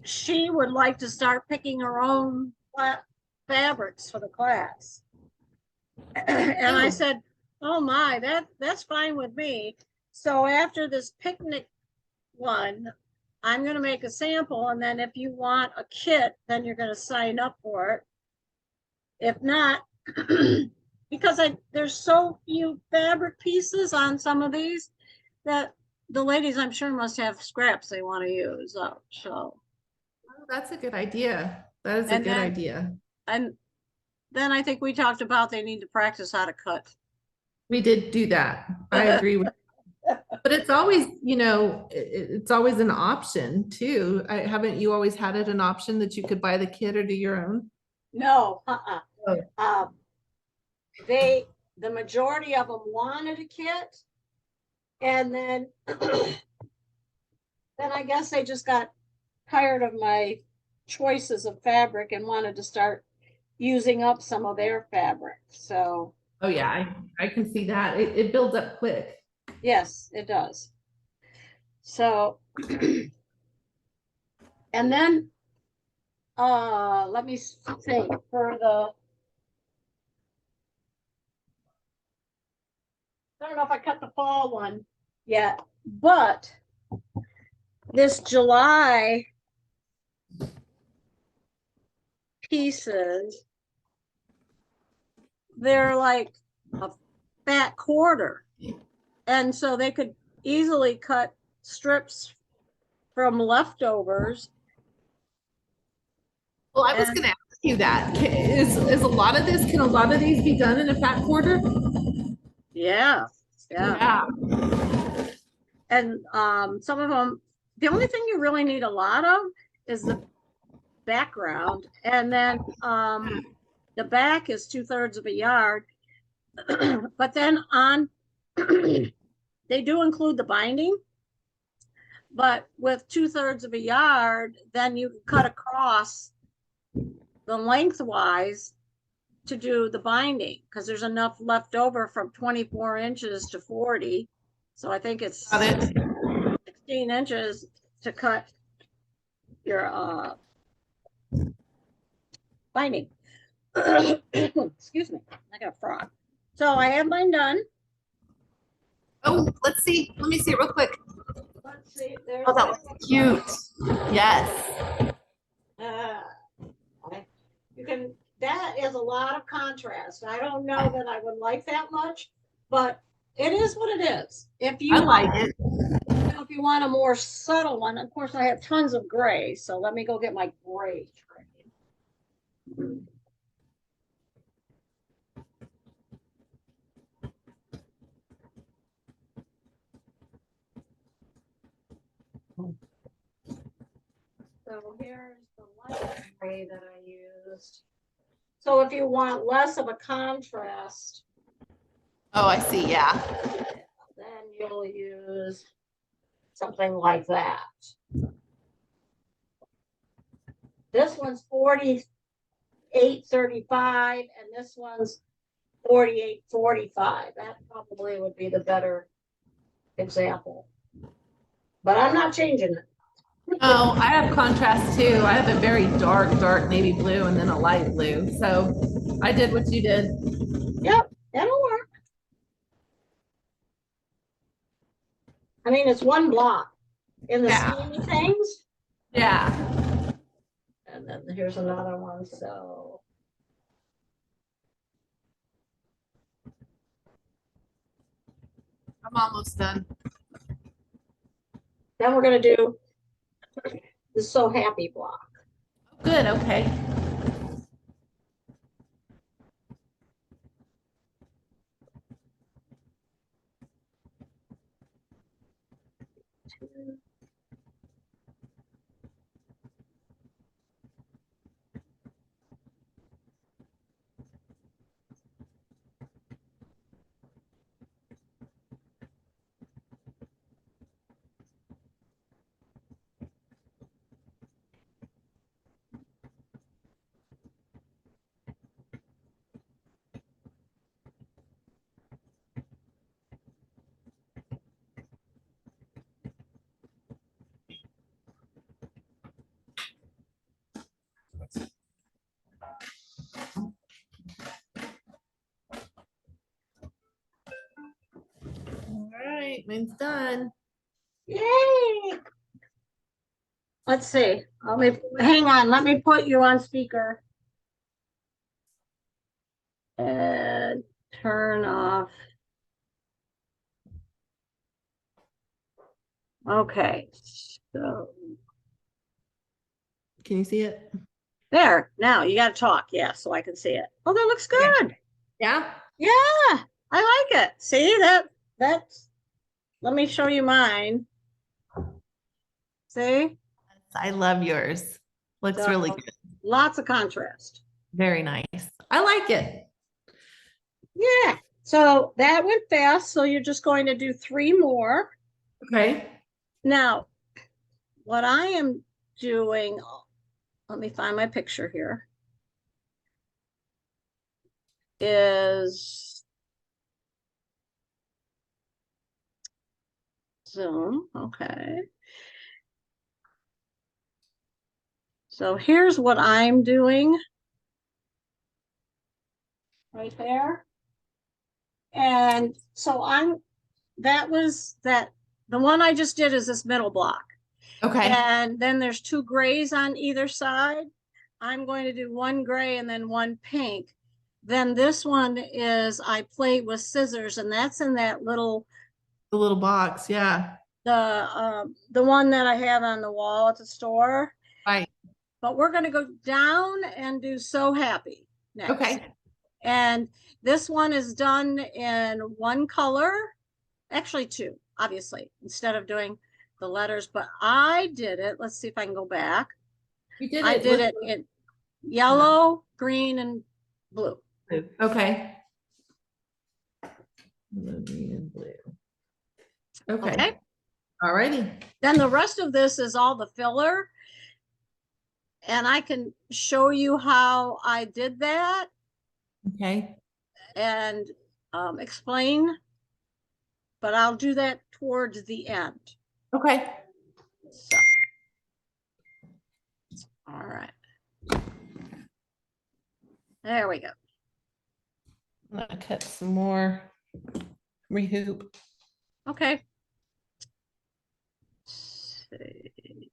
she would like to start picking her own fabrics for the class. And I Ooh. said, oh my, that's fine with me. So after this picnic one, I'm going to make a sample. And then if you want a kit, then you're going to sign up for it. If not, because there's so few fabric pieces on some of these that the ladies, I'm sure, must have scraps they want to use up, so. Oh, that's a good idea. That is a And good then- idea. And then I think we talked about they need to practice how to cut. We did do that. I agree with. But it's always, it's always an option too. Haven't you always had it an option that you could buy the kit or do your own? No, Oh. the majority of them wanted a kit. And then, then I guess they just got tired of my choices of fabric and wanted to start using up some of their fabric. So, Oh yeah, I can see that. It builds up quick. yes, it does. So, and then, let me think for I don't know if I cut the fall one yet, but this July pieces, they're like a fat quarter. And so they could easily cut strips from leftovers. Well, I was And- gonna ask you that. Is a lot of this, can a lot of these be done in a fat quarter? Yeah, yeah. Yeah. And some of them, the only thing you really need a lot of is the background. And then the back is 2/3 of a yard. But then on, they do include the binding. But with 2/3 of a yard, then you cut across the lengthwise to do the binding, because there's enough left over from 24 inches to 40. So I think it's Got it. 16 inches to cut your binding. Excuse me, I got a frog. So I have mine done. Oh, let's see. Let me see it real quick. Let's see. There's Oh, that was cute. Yes. you can, that is a lot of contrast. I don't know that I would like that much, but it is what it is. If you I like it. if you want a more subtle one, of course I have tons of gray, so let me go get my gray. So here's the light gray that I used. So if you want less of a contrast, Oh, I see. Yeah. then you'll use something like that. This one's 48.35 and this one's 48.45. That probably would be the better example. But I'm not changing it. Oh, I have contrast too. I have a very dark navy blue and then a light blue. So I did what you did. Yep, that'll work. I mean, it's one block in the Yeah. scheme of things. Yeah. And then here's another one, so. I'm almost done. Then we're gonna do the So Happy block. Good. Okay. All right. Mine's done. Yay! Let's see. Hang on. Let me put you on speaker. And turn off. Okay, so Can you see it? there, now you gotta talk, yeah, so I can see it. Oh, that looks Okay. good. Yeah. Yeah, I like it. See that's, let me show you mine. See, I love yours. Looks really So, good. lots of contrast. Very nice. I like it. Yeah, so that went fast, so you're just going to do 3 more. Okay. Now, what I am doing, let me find my picture here, is Zoom, okay. So here's what I'm doing. Right there. And so the one I just did is this middle block. Okay. And then there's 2 grays on either side. I'm going to do 1 gray and then 1 pink. Then this one is I played with scissors, and that's in that little, The little box. Yeah. the one that I have on the wall at the store. Right. But we're going to go down and do So Happy next. Okay. And this one is done in 1 color, actually 2, obviously, instead of doing the letters, but I did it. Let's see if I can go back. You did it. I did it in yellow, green, and blue. Okay. Blue, green, and blue. Okay. Okay. All righty. Then the rest of this is all the filler. And I can show you how I did that Okay. and explain, but I'll do that towards the end. Okay. So, all right. There we go. I'm gonna cut some more rehoop. Okay. Let's see.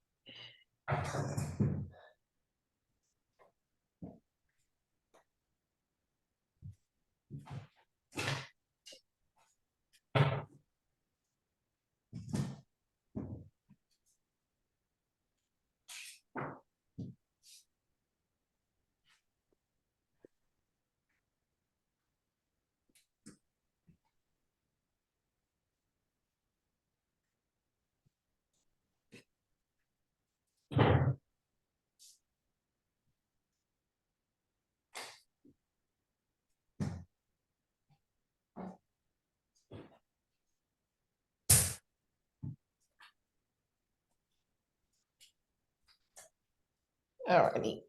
All righty.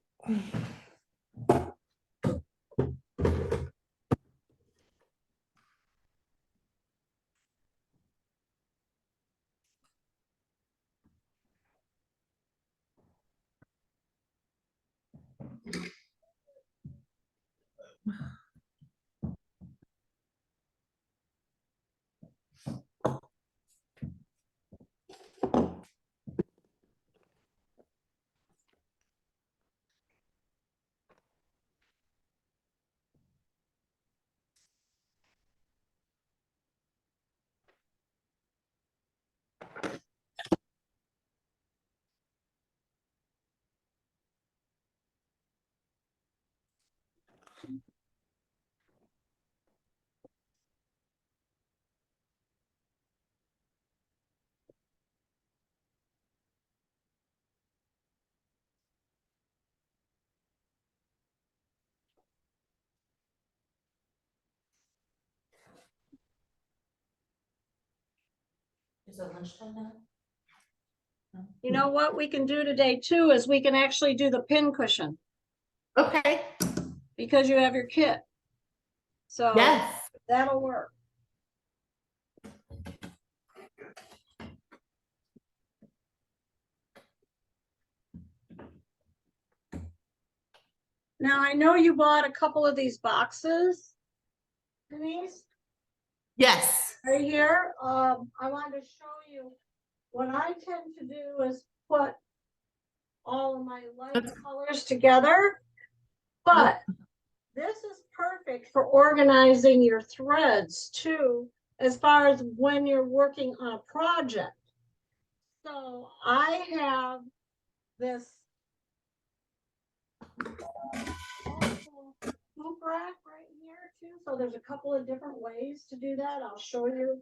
Is it lunchtime now? You know what we can do today too is we can actually do the pin cushion Okay. because you have your kit. So Yes. that'll work. Now I know you bought a couple of these boxes, Denise, Yes. right here. I wanted to show you what I tend to do is put all of my light That's- colors together. But this is perfect for organizing your threads too, as far as when you're working on a project. So I have this hoop rack right here too. So there's a couple of different ways to do that. I'll show you.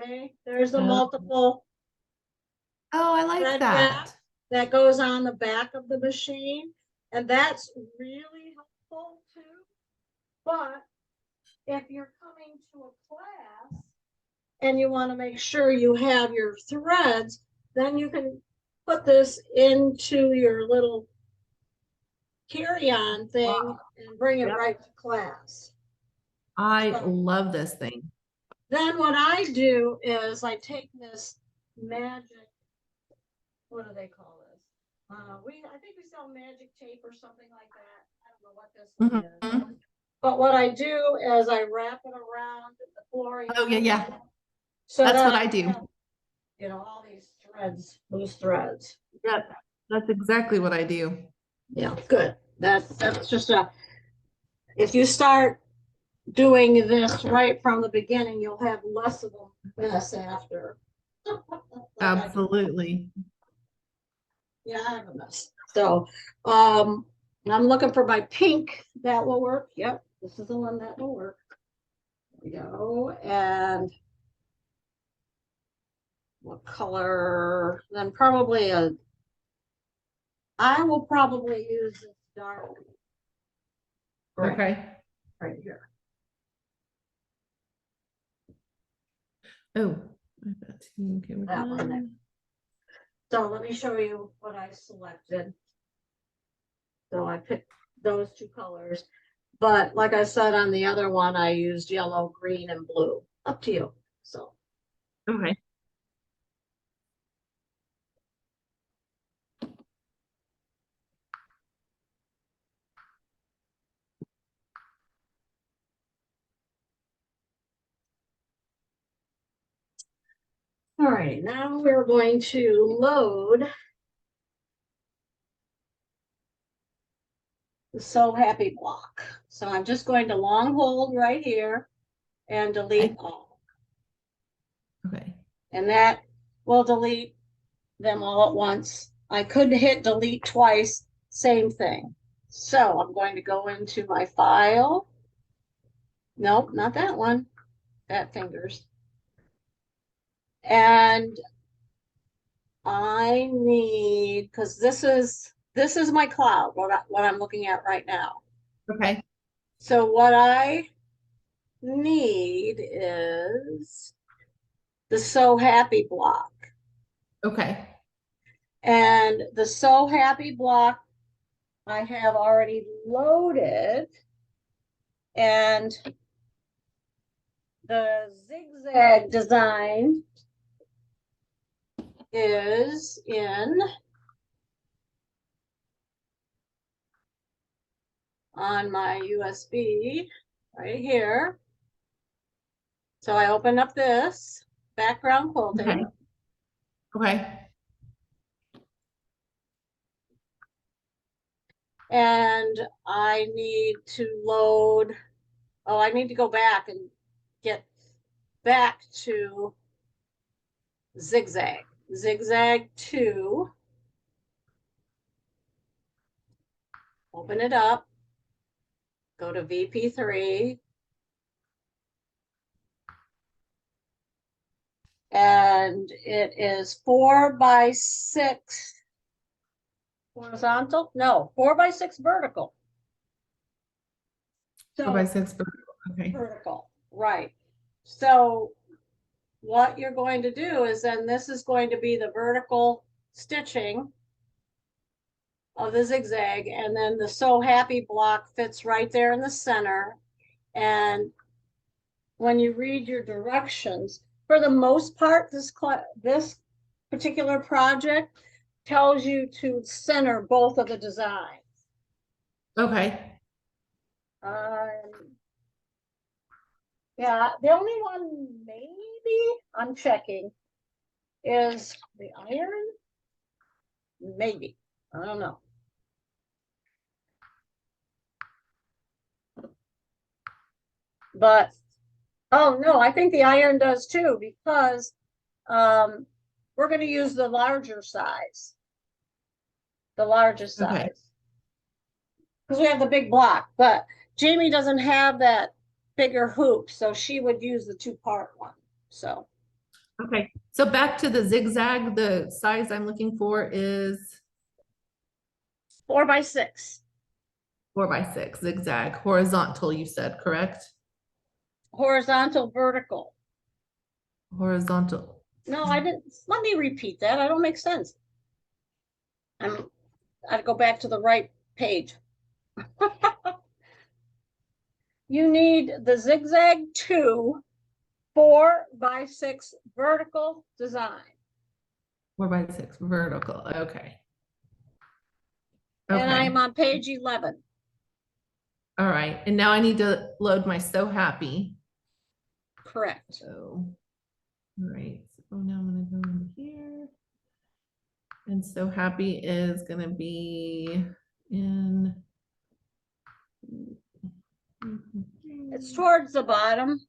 Okay, there's a Oh. multiple Oh, I like thread that. gap that goes on the back of the machine, and that's really helpful too. But if you're coming to a class and you want to make sure you have your threads, then you can put this into your little carry-on thing and bring it Yep. right to class. I So- love this thing. Then what I do is I take this magic, what do they call this? I think we sell magic tape or something like that. I don't know what this one is. But what I do is I wrap it around the flooring. Oh, yeah. So That's that what I do. have, you know, all these threads, loose threads. Yep. That's exactly what I do. Yeah, good. That's just if you start doing this right from the beginning, you'll have less of a mess after. Absolutely. Yeah, I have a mess. So, I'm looking for my pink. That will work. Yep, this is the one that will work. There we go. And what color? Then probably I will probably use this dark gray Okay. right here. Oh, I've got two. Okay, we're That one there. done. So let me show you what I selected. So I picked those two colors, but like I said, on the other one, I used yellow, green, and blue. Up to you. So, Okay. all right, now we're going to load the So Happy block. So I'm just going to long hold right here and delete Okay. all. Okay. And that will delete them all at once. I could hit delete twice, same thing. So I'm going to go into my file. Nope, not that one. Fat fingers. And I need, because this is my cloud, what I'm looking at right now. Okay. So what I need is the So Happy block. Okay. And the So Happy block I have already loaded. And the zigzag design is in on my USB right here. So I open up this background quilting. Okay. Okay. And I need to load, oh, I need to go back and get back to zigzag. Zigzag 2. Open it up. Go to VP3. And it is 4x6 horizontal. No, 4x6 vertical. So 4x6. Okay. vertical, right. So what you're going to do is then this is going to be the vertical stitching of the zigzag, and then the So Happy block fits right there in the center. And when you read your directions, for the most part, this particular project tells you to center both of the designs. Okay. Yeah, the only one maybe I'm checking is the iron. Maybe, I don't know. But, oh, no, I think the iron does too, because, we're gonna use the larger size. The largest Okay. size. Because we have the big block, but Jamie doesn't have that bigger hoop, so she would use the 2-part one, so. Okay, so back to the zigzag, the size I'm looking for is 4x6, 4x6 zigzag, horizontal, you said, correct? horizontal, vertical. Horizontal. No, I didn't, let me repeat that, I don't make sense. I'd go back to the right page. You need the zigzag 4x6 vertical design. 4x6 vertical, okay. And I'm Okay, on page 11. all right, and now I need to load my So Happy. Correct. So, all right, so now I'm gonna go in here. And So Happy is gonna be in. It's towards the bottom.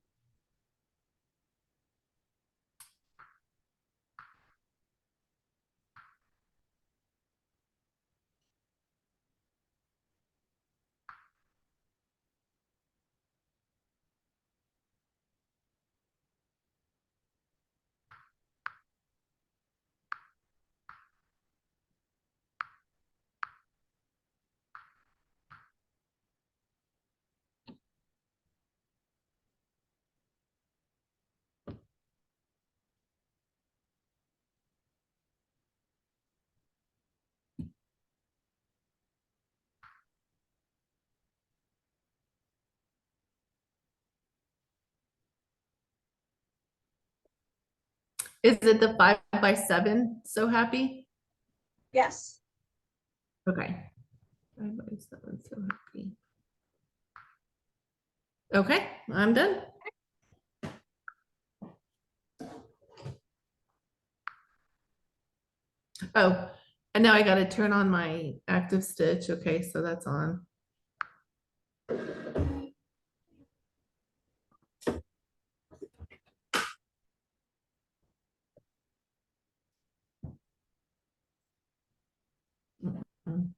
Is it the 5x7 So Happy? Yes. Okay. 5x7 So Happy. Okay, I'm done. Oh, and now I gotta turn on my active stitch. Okay, so that's on. Mhm.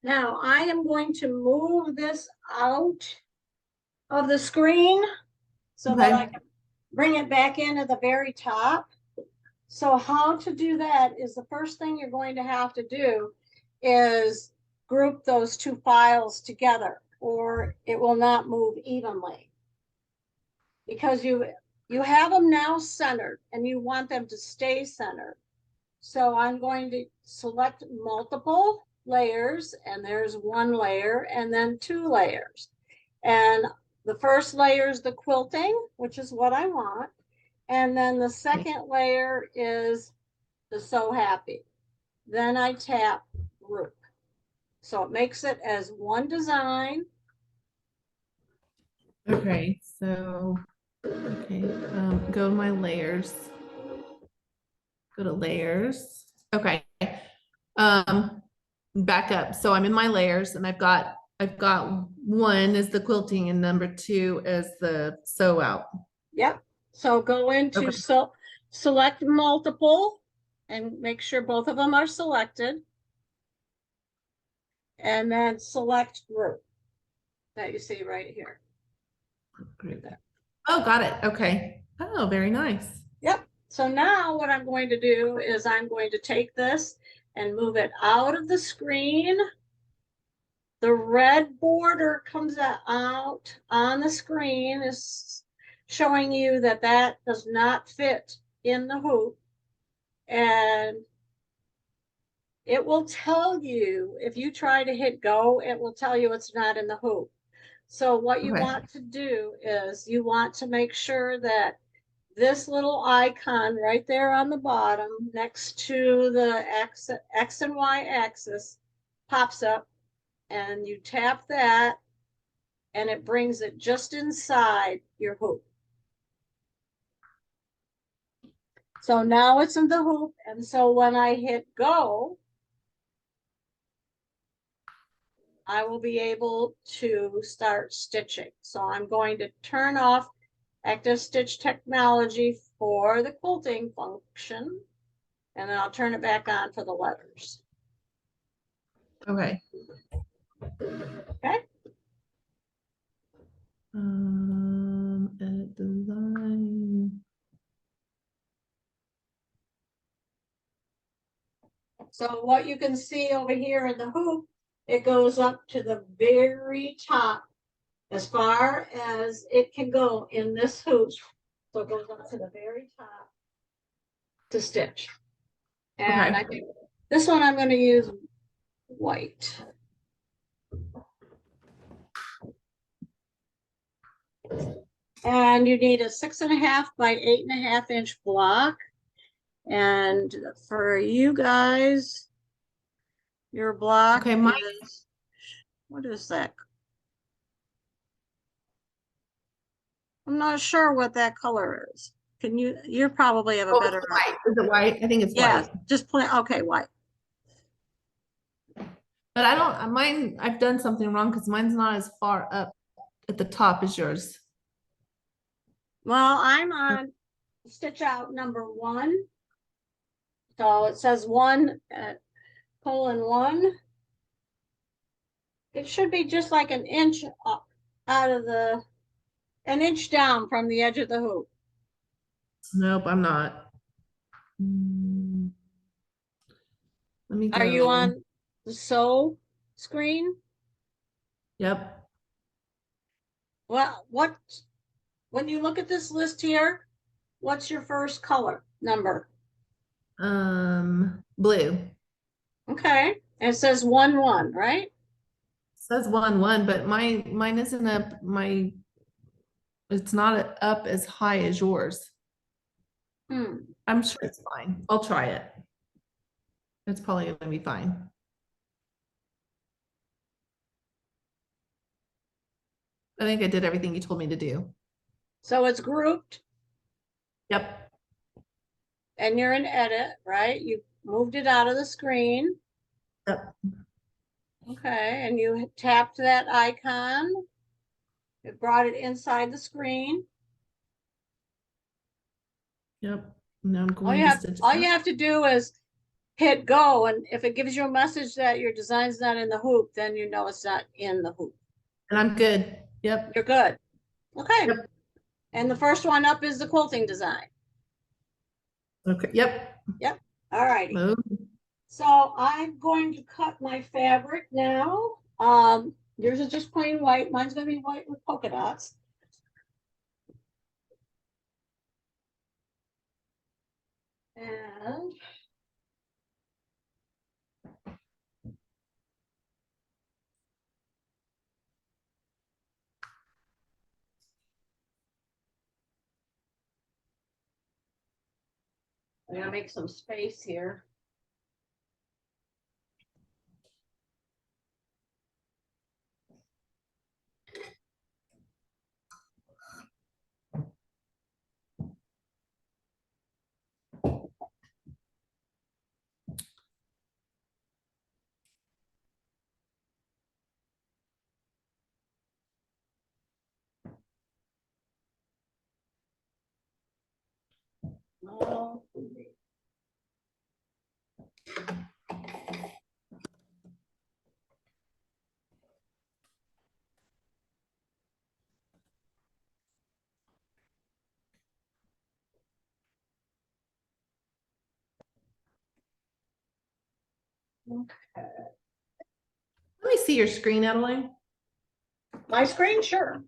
Now I am going to move this out of the screen so that I Okay. can bring it back in at the very top. So how to do that is the first thing you're going to have to do is group those two files together, or it will not move evenly. Because you have them now centered and you want them to stay centered. So I'm going to select multiple layers, and there's one layer and then 2 layers. And the first layer is the quilting, which is what I want. And then the second layer is the So Happy. Then I tap group. So it makes it as one design. Okay, so, okay, go to my layers. Go to layers. Okay. Back up. So I'm in my layers and I've got one is the quilting and number 2 is the sew out. Yep. So go into Okay. select multiple and make sure both of them are selected. And then select group that you see right here. Great. Oh, got it. Okay. Oh, very nice. Yep. So now what I'm going to do is I'm going to take this and move it out of the screen. The red border comes out on the screen is showing you that that does not fit in the hoop. And it will tell you, if you try to hit go, it will tell you it's not in the hoop. So what you Okay. want to do is you want to make sure that this little icon right there on the bottom next to the X and Y axis pops up, and you tap that and it brings it just inside your hoop. So now it's in the hoop, and so when I hit go, I will be able to start stitching. So I'm going to turn off Active Stitch Technology for the quilting function, and then I'll turn it back on for the letters. Okay. Okay. Edit design. So what you can see over here in the hoop, it goes up to the very top as far as it can go in this hoop. So it goes up to the very top to stitch. And Okay. I think this one I'm going to use white. And you need a 6.5 by 8.5 inch block. And for you guys, your block Okay, mine, is, what is that? I'm not sure what that color is. Can you probably have a oh, it's better, white. Is it white? I think it's yeah, white. just plain, okay, white. But I don't, mine, I've done something wrong because mine's not as far up at the top as yours. Well, I'm on stitch out number 1. So it says 1 colon 1. It should be just like an inch up out of an inch down from the edge of the hoop. Nope, I'm not. Let me Are you go. on the sew screen? Yep. Well, when you look at this list here, what's your first color number? Blue. Okay, and it says 1-1, right? Says 1-1, but mine isn't up, it's not up as high as yours. Hmm. I'm sure it's fine. I'll try it. It's probably gonna be fine. I think I did everything you told me to do. So it's grouped Yep. and you're in edit, right? You moved it out of the screen. Yep. Okay, and you tapped that icon. It brought it inside the screen. Yep. Now I'm going to stitch All up. you have to do is hit go, and if it gives you a message that your design's not in the hoop, then you know it's not in the hoop. And I'm good. Yep. You're good. Okay. Yep. And the first one up is the quilting design. Okay. Yep. Yep. All righty. Move. So I'm going to cut my fabric now. Yours is just plain white. Mine's gonna be white with polka dots. And I'm gonna make some space here. Oh, Okay. Let me see your screen, Adeline. My screen, sure.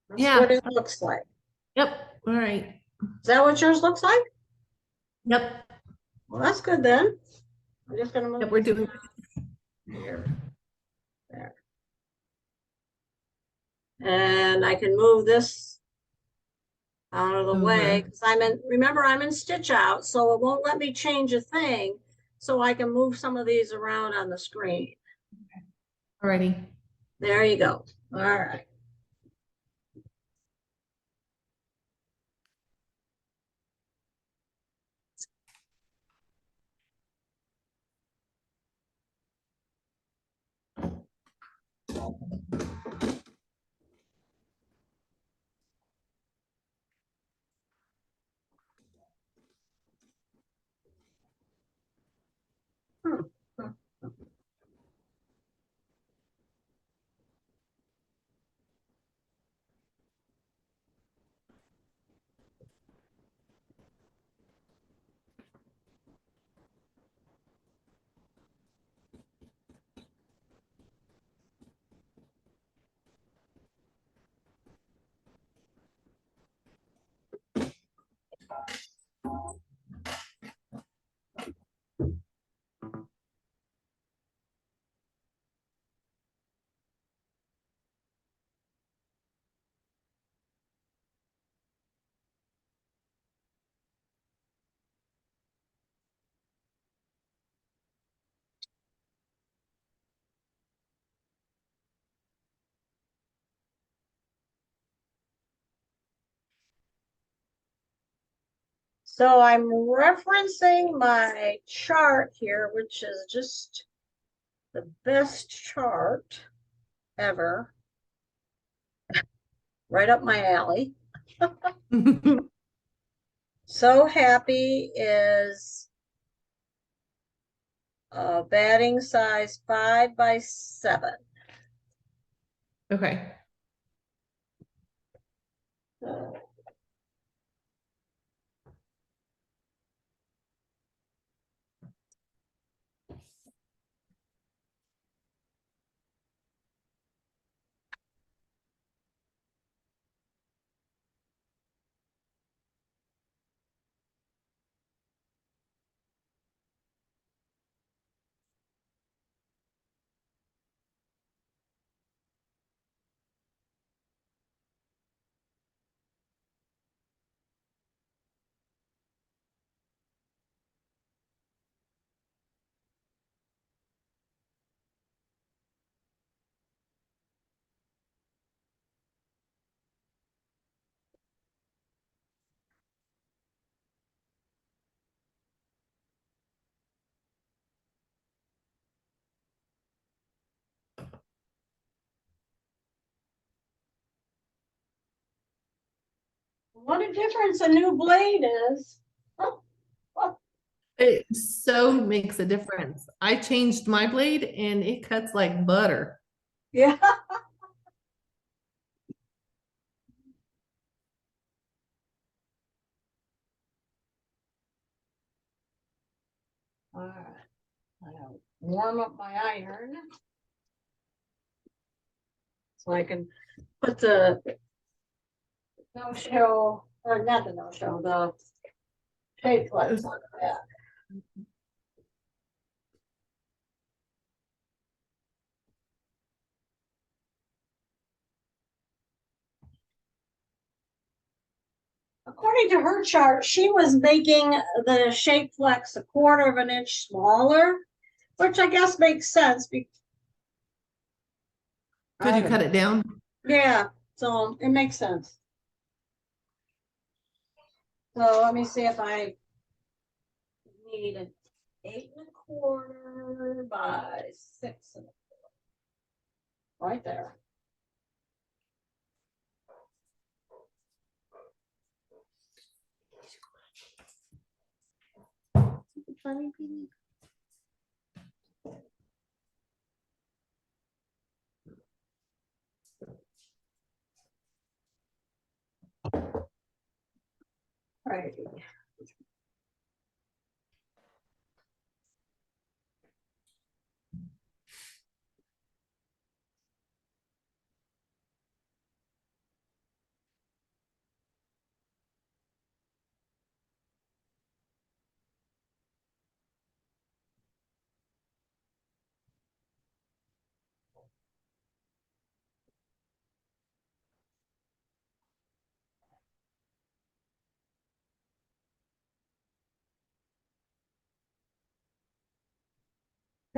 That's Yeah. what it looks like. Yep. All right. Is that what yours looks like? Yep. Well, that's good then. I'm just gonna move. Yep. We're doing. Here. There. And I can move this out of the way Over. because remember, I'm in stitch out, so it won't let me change a thing. So I can move some of these around on the screen. Alrighty. There you go. All right. So I'm referencing my chart here, which is just the best chart ever. Right up my alley. So Happy is batting size 5x7. Okay. What a difference a new blade is. It so makes a difference. I changed my blade and it cuts like butter. Yeah. All right. I'll warm up my iron so I can put the no-show, or not the no-show, the shade flex on that. According to her chart, she was making the shape flex 1/4 of an inch smaller, which I guess makes sense. Could you cut it down? Yeah, so it makes sense. So let me see if I need an 8 1/4 by 6 1/4. Right there.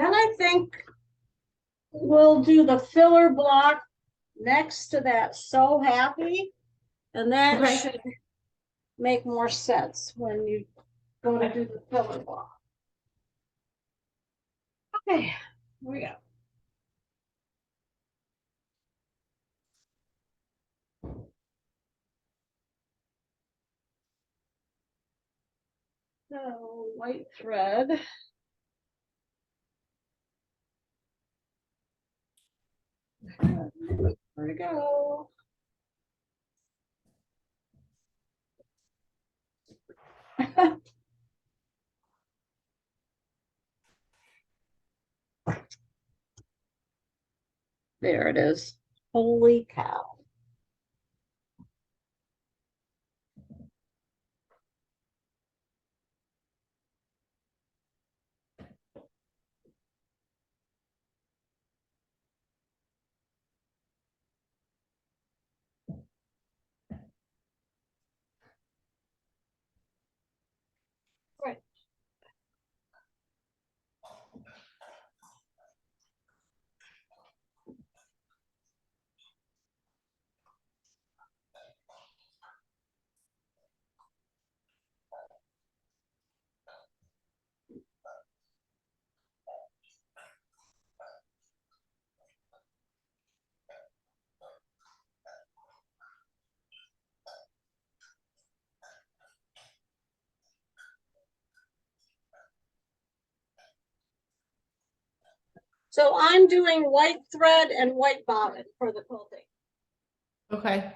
Then I think we'll do the filler block next to that So Happy. And that Okay. should make more sense when you go to do the filler block. Okay, here we go. So white thread. Where to go? There it is. Holy cow. Right. So I'm doing white thread and white bobbin for the quilting. Okay.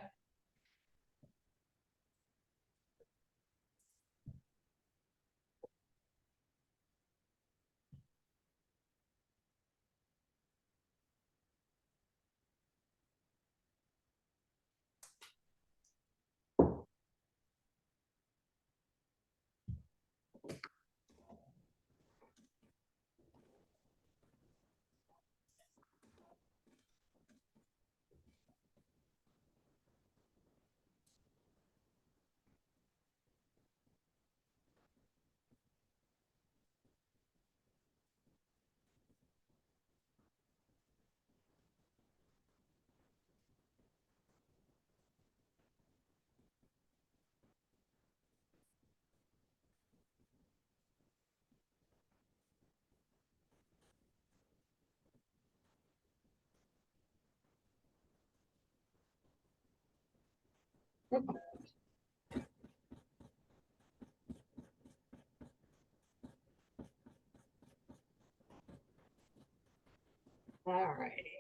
All righty.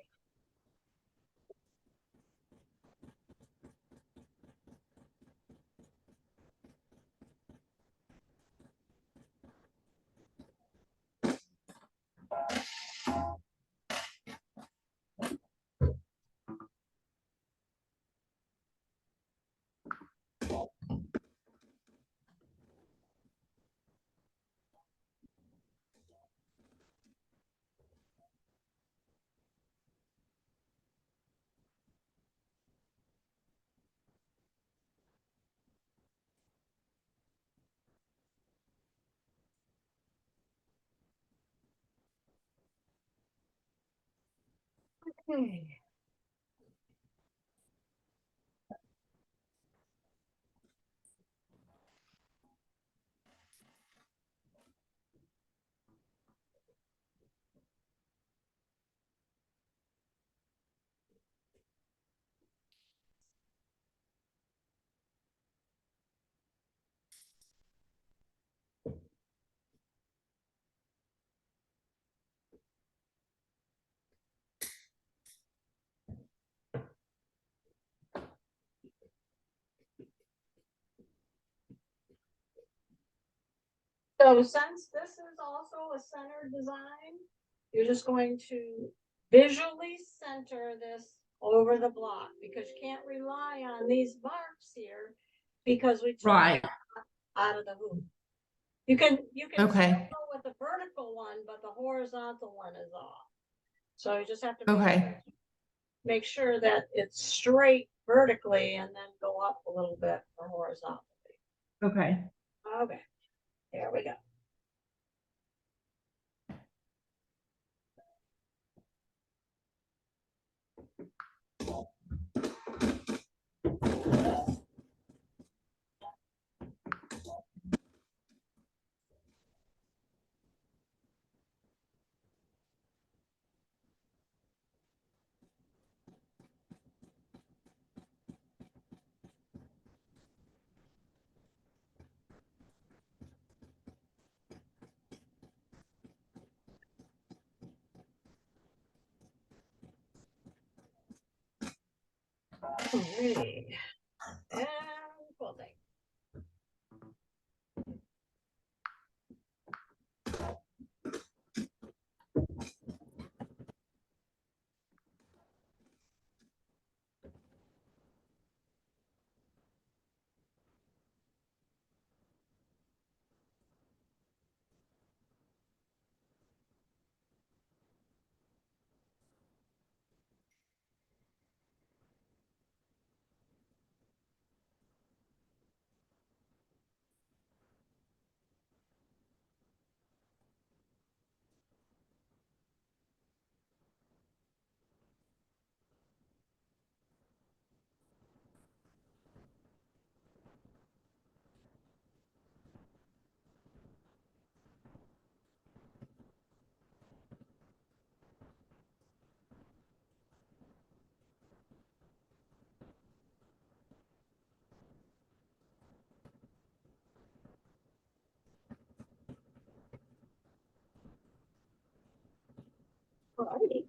Okay. So since this is also a centered design, you're just going to visually center this over the block because you can't rely on these marks here because we took Right. it out of the hoop. You can Okay. still go with the vertical one, but the horizontal one is off. So you just have to Okay. make sure that it's straight vertically and then go up a little bit for horizontally. Okay. Okay, there we go. Alrighty. And quilting. Alrighty.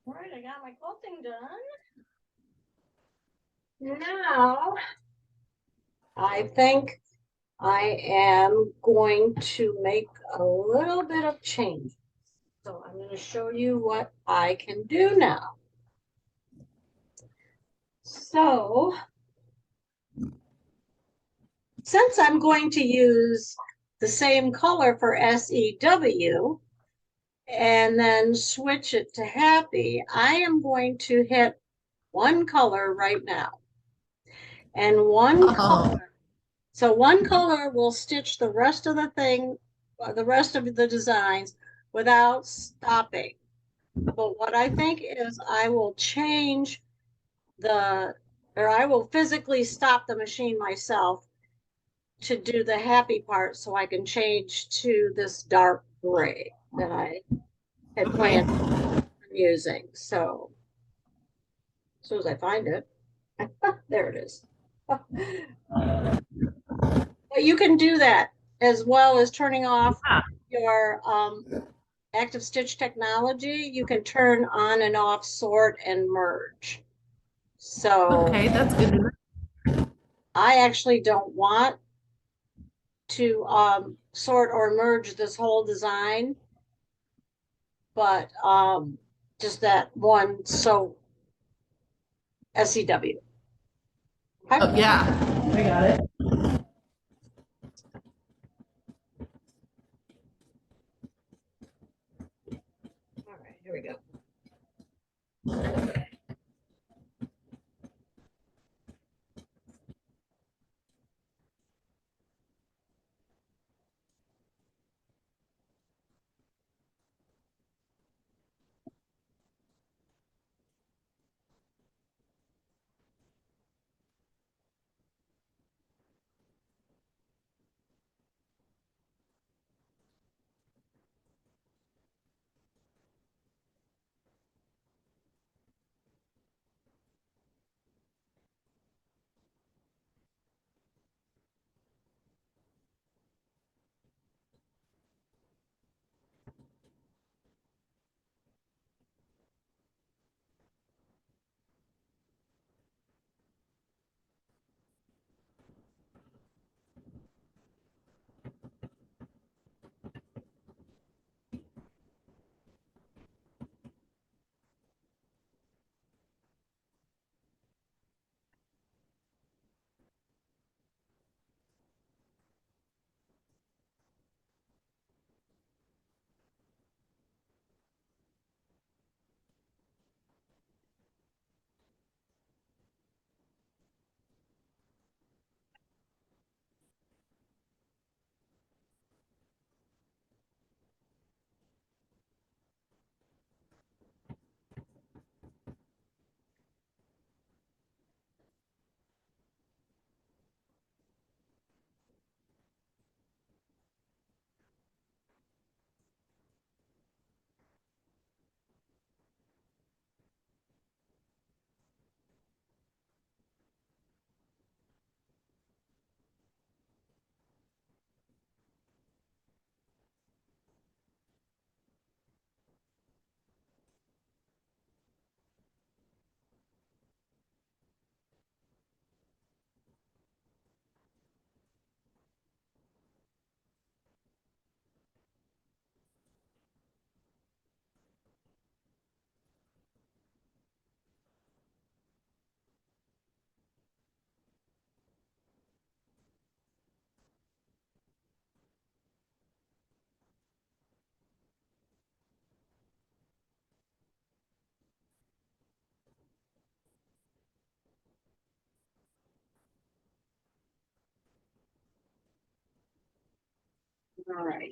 Alright, I got my quilting done. Now, I think I am going to make a little bit of change. So I'm going to show you what I can do now. So, since I'm going to use the same color for SEW and then switch it to happy, I am going to hit one color right now. And one color. So one color will stitch the rest of the thing, the rest of the designs without stopping. But what I think is I will change or I will physically stop the machine myself to do the happy part so I can change to this dark gray that I had planned on using. So as soon as I find it, there it is. But you can do that as well as turning off your active stitch technology. You can turn on and off sort and merge. So Okay, that's good to know. I actually don't want to sort or merge this whole design. but, just that one, so SEW. Okay. Oh, yeah, I got it. All right, here we go. All right.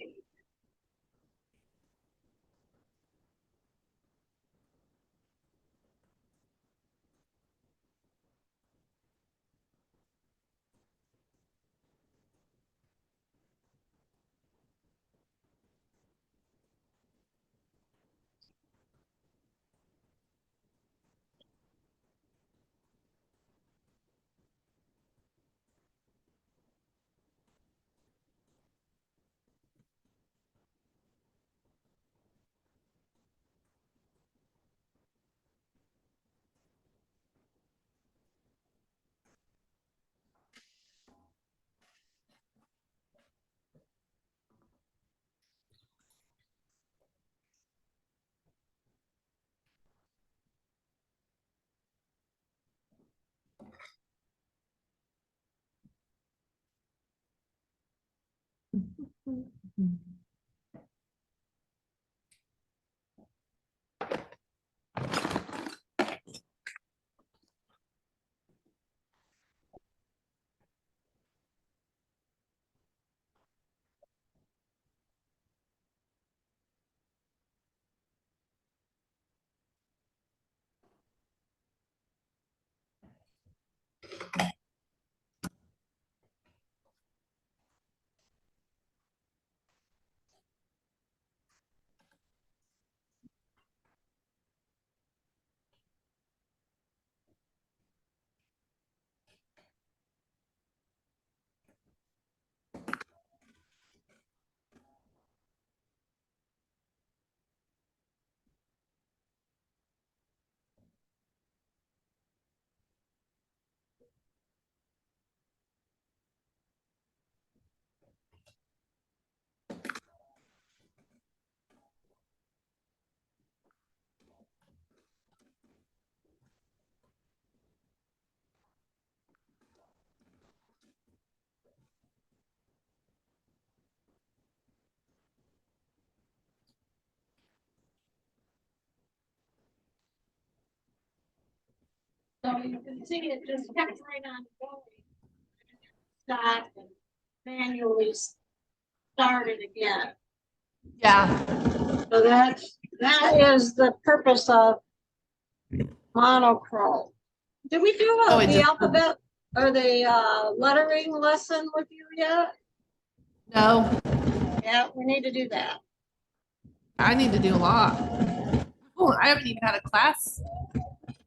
So you can see it just kept right on going. Stop and manually start it again. Yeah. So that is the purpose of monochrome. Did we do Oh, it the just- alphabet or the lettering lesson with you yet? No, Yeah, we need to do that. I need to do a lot. Oh, I haven't even had a class.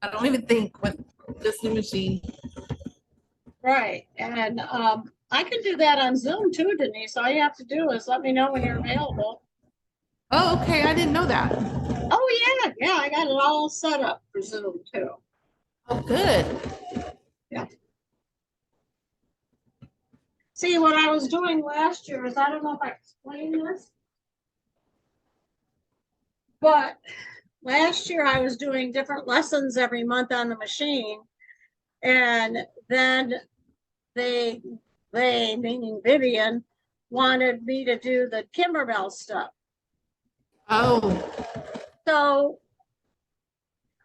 I don't even think with this new machine. Right, and I can do that on Zoom too, Denise. All you have to do is let me know when you're available. Oh, okay. I didn't know that. Oh, yeah, I got it all set up for Zoom too. Oh, good. See, what I was doing last year is, I don't know if I explained this. But last year I was doing different lessons every month on the machine. And then they meaning Vivian, wanted me to do the Kimberbell stuff. Oh, So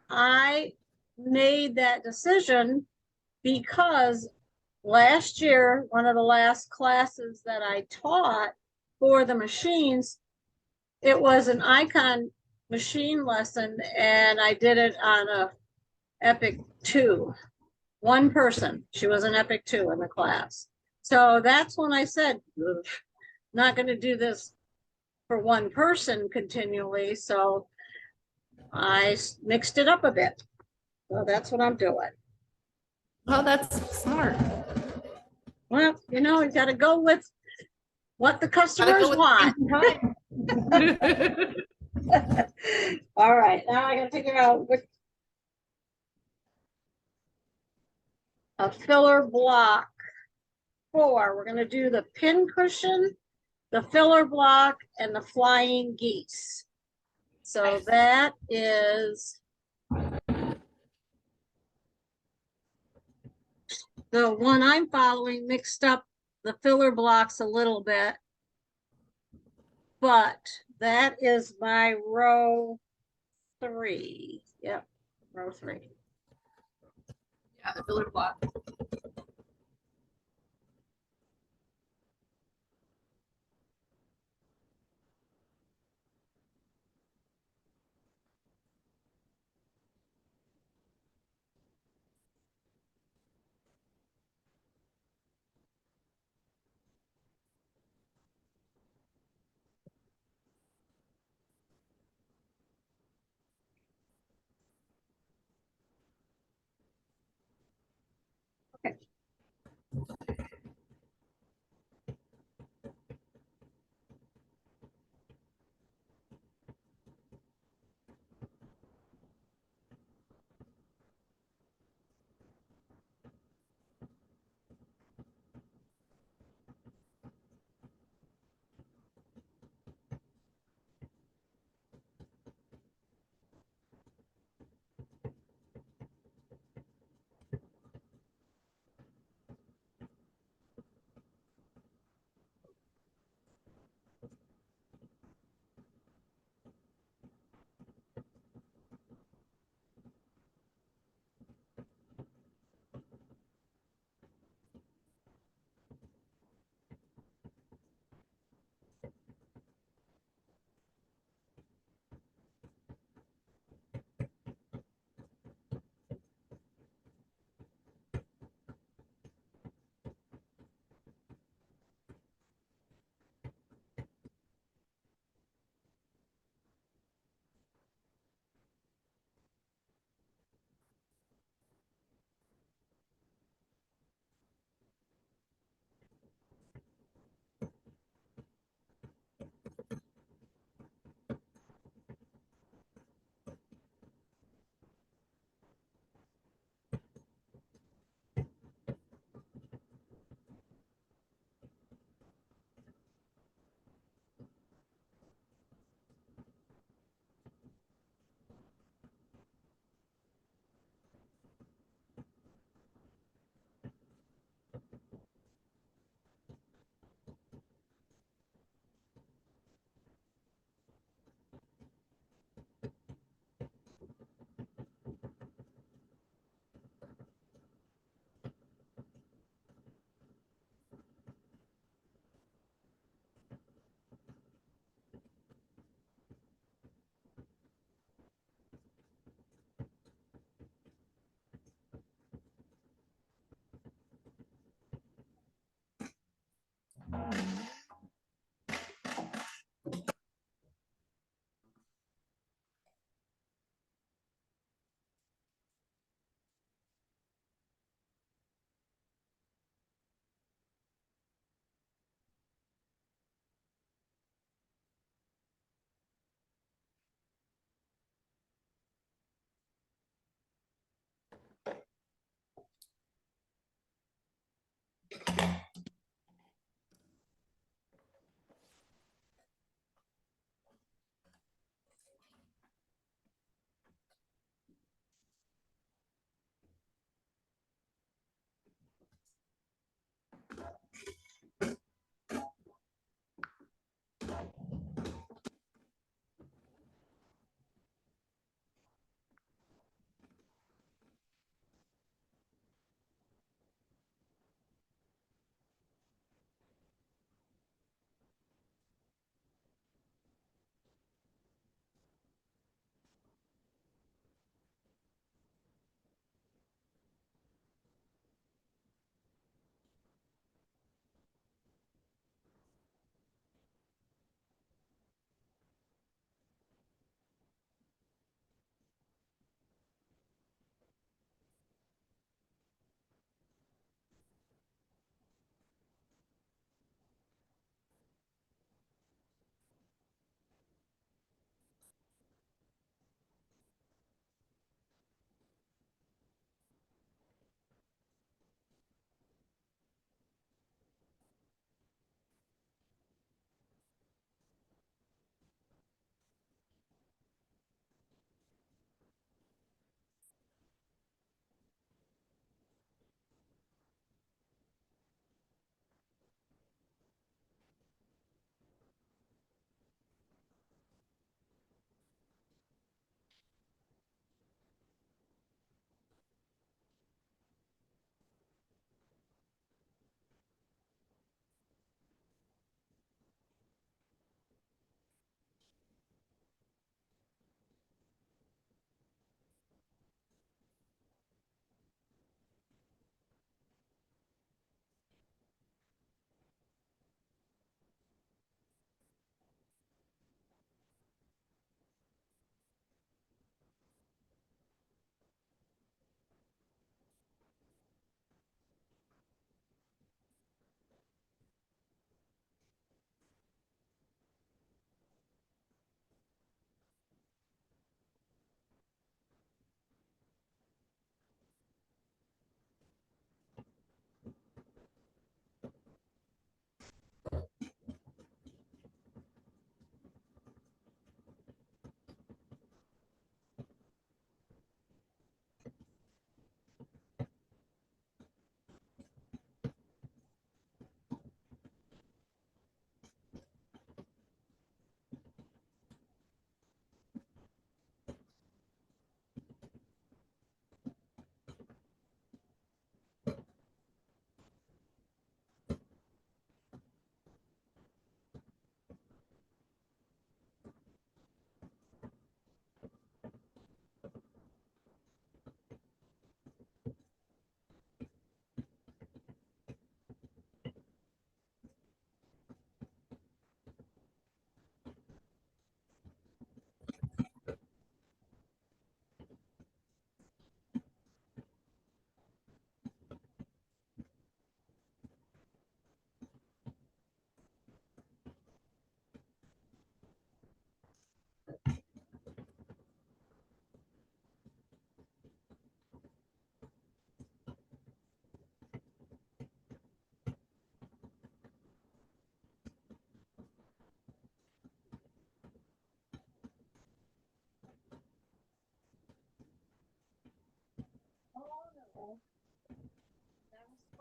I made that decision because last year, one of the last classes that I taught for the machines, it was an icon machine lesson, and I did it on a Epic 2. One person, she was an Epic 2 in the class. So that's when I said, "Ugh, not going to do this for one person continually." So I mixed it up a bit. So that's what I'm doing. well, that's smart. Well, you got to go with what the Gotta customers go with want. the time. All right, now I got to figure out which. A filler block 4. We're going to do the pin cushion, the filler block, and the flying geese. So that is the one I'm following. Mixed up the filler blocks a little bit, but that is my row 3. Yep, row 3. Yeah, the filler block.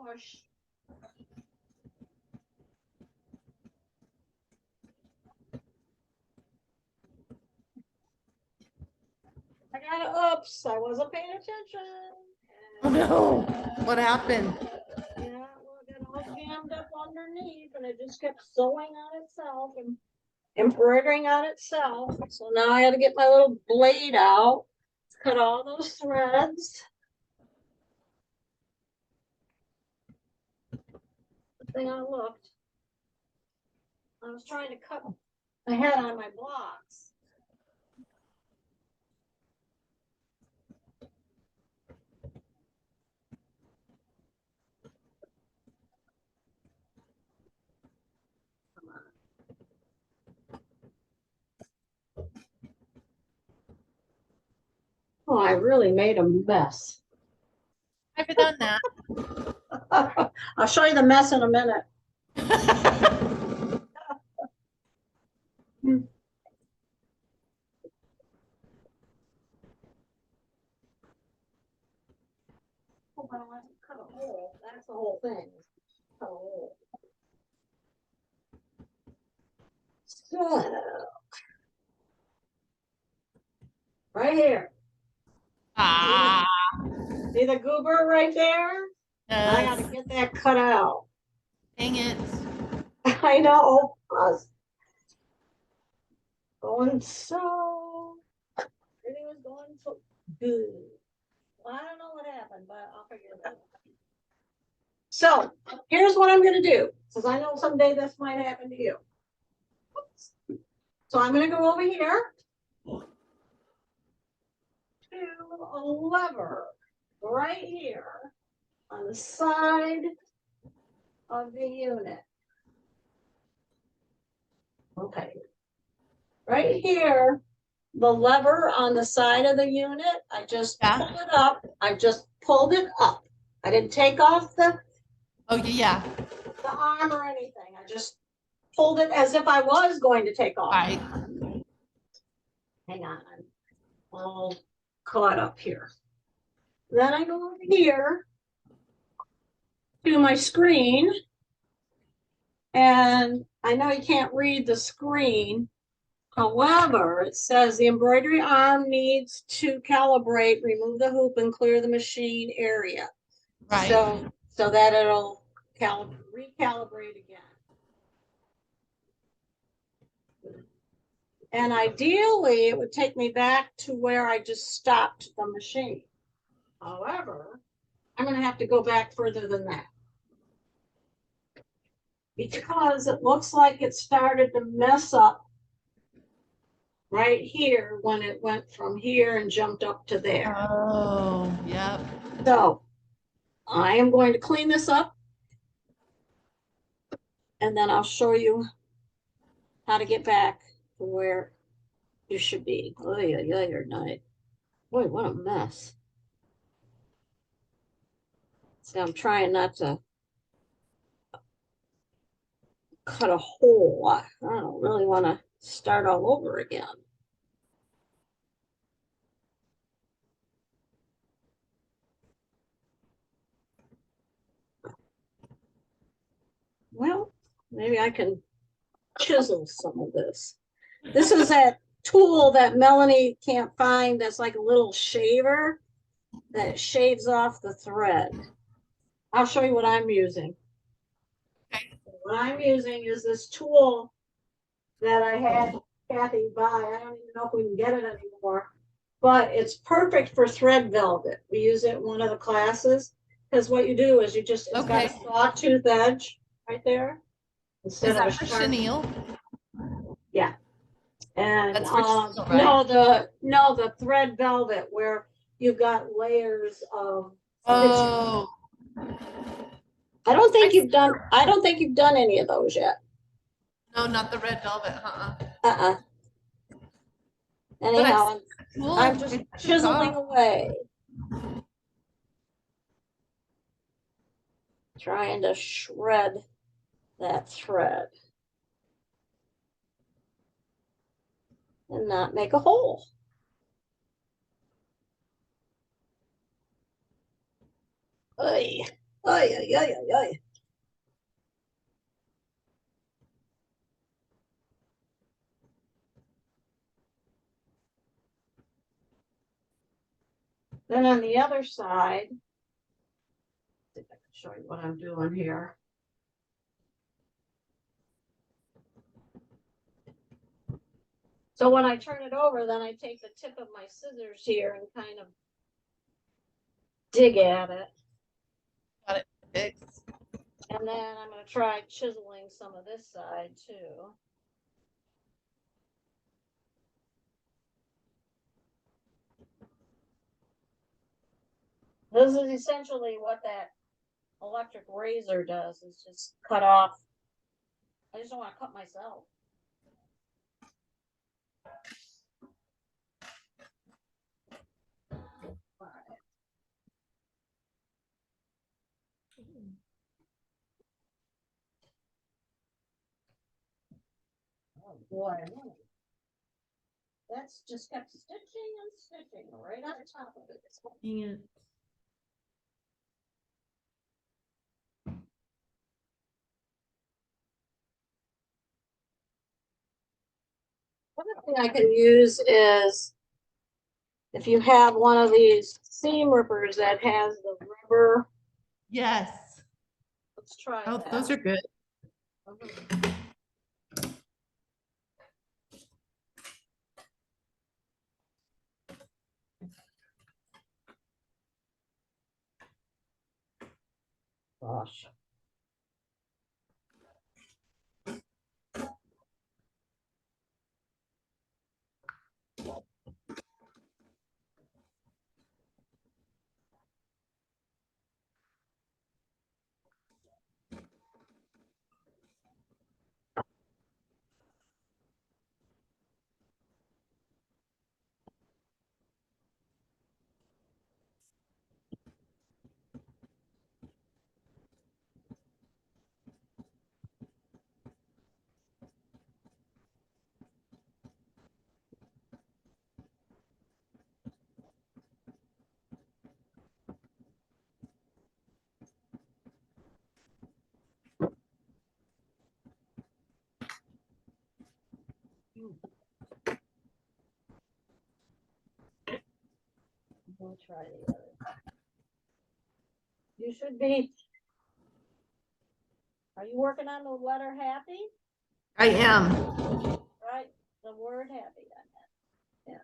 push. I got, oops, I wasn't paying attention. Oh no, what happened? Yeah, well, it got all jammed up underneath and it just kept sewing on itself and embroidering on itself. So now I had to get my little blade out, cut all those threads. Good thing I looked. I was trying to cut ahead on my blocks. Oh, I really made a mess. I've done that. I'll show you the mess in a minute. Oh, but I want to cut a hole. That's the whole thing. Cut a hole. So, right here. Ah, See the goober right there? I yes. gotta get that cut out. Dang it. I know. I was going so. Everything was going so good. Well, I don't know what happened, but I'll figure it out. So here's what I'm gonna do, because I know someday this might happen to you. So I'm gonna go over here to a lever right here on the side of the unit. Okay. Right here, the lever on the side of the unit, I just Yeah. pulled it up. I just pulled it up. I didn't take off the Oh yeah. arm or anything. I just pulled it as if I was going to take off. Right. Hang on. I'm all caught up here. Then I go over here to my screen. And I know you can't read the screen. However, it says the embroidery arm needs to calibrate, remove the hoop and clear the machine area. Right. So that it'll recalibrate again. And ideally, it would take me back to where I just stopped the machine. However, I'm going to have to go back further than that. Because it looks like it started to mess up right here when it went from here and jumped up to there. Oh, yep. So I am going to clean this up and then I'll show you how to get back to where you should be. Oh yeah, your night. Boy, what a mess. See, I'm trying not to cut a hole. I don't really want to start all over again. Well, maybe I can chisel some of this. This is that tool that Melanie can't find that's like a little shaver that shaves off the thread. I'll show you what I'm using. What I'm using is this tool that I had Kathy buy. I don't even know if we can get it anymore, but it's perfect for thread velvet. We use it in one of the classes because what you do is it's got a sawtooth edge right there. Instead Is that of for a sharp, chenille? yeah. And That's for chenille, right? no, the thread velvet where you've got layers of Oh, I don't think you've done any of those yet. no, not the red velvet, Uh-uh. Anyhow, Cool. I'm just chiseling away. Trying to shred that thread. And not make a hole. Oy. Ay, ay, ay, ay, ay. Then on the other side, see if I can show you what I'm doing here. So when I turn it over, then I take the tip of my scissors here and kind of dig at it. Fixed. And then I'm gonna try chiseling some of this side too. This is essentially what that electric razor does, is just cut off. I just don't wanna cut myself. Oh boy. That's just kept stitching and stitching right on top of it. Yeah. Another thing I can use is if you have one of these seam rippers that has the rubber, Yes. let's try Oh, that. those are good. Gosh. We'll try the other. You should be. Are you working on the letter happy? I am. Right, the word happy. Yeah.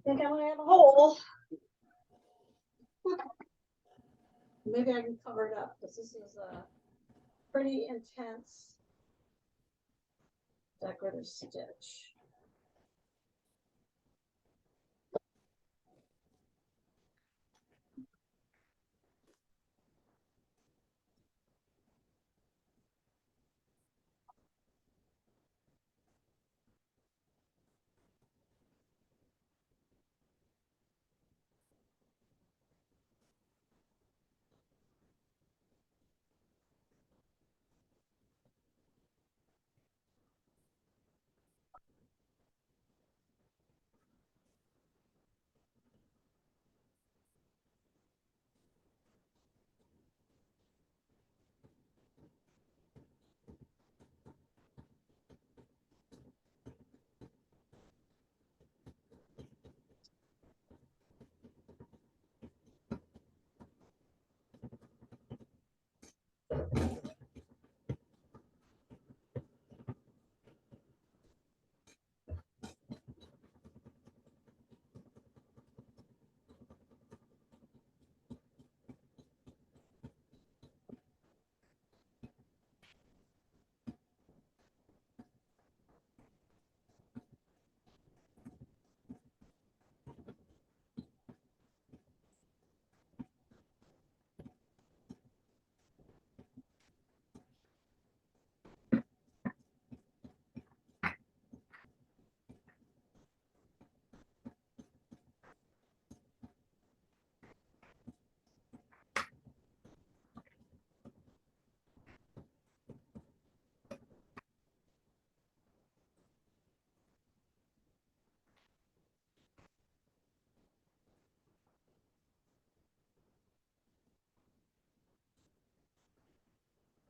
think I'm gonna have a hole. Maybe I can cover it up, because this is a pretty intense decorative stitch.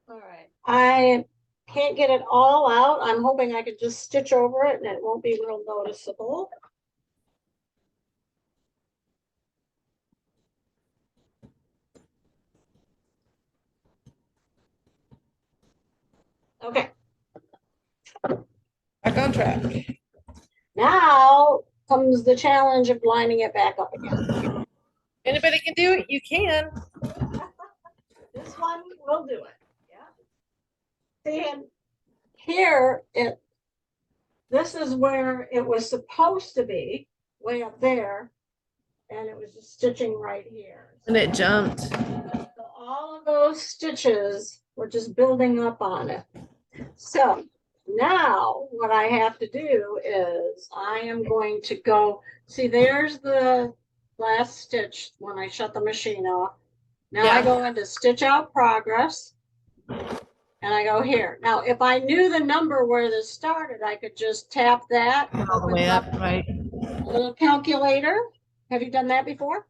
All right, I can't get it all out. I'm hoping I could just stitch over it and it won't be real noticeable. Okay, Back on track. now comes the challenge of lining it back up again. Anybody can do it, you can. This one will do it, yeah. See, and here, this is where it was supposed to be, way up there, and it was just stitching right here. And it jumped. So all of those stitches were just building up on it. So now what I have to do is I am going to go, see, there's the last stitch when I shut the machine off. Now I Yeah. go into stitch out progress and I go here. Now, if I knew the number where this started, I could just tap that. All the way up, right? A little calculator. Have you done that before?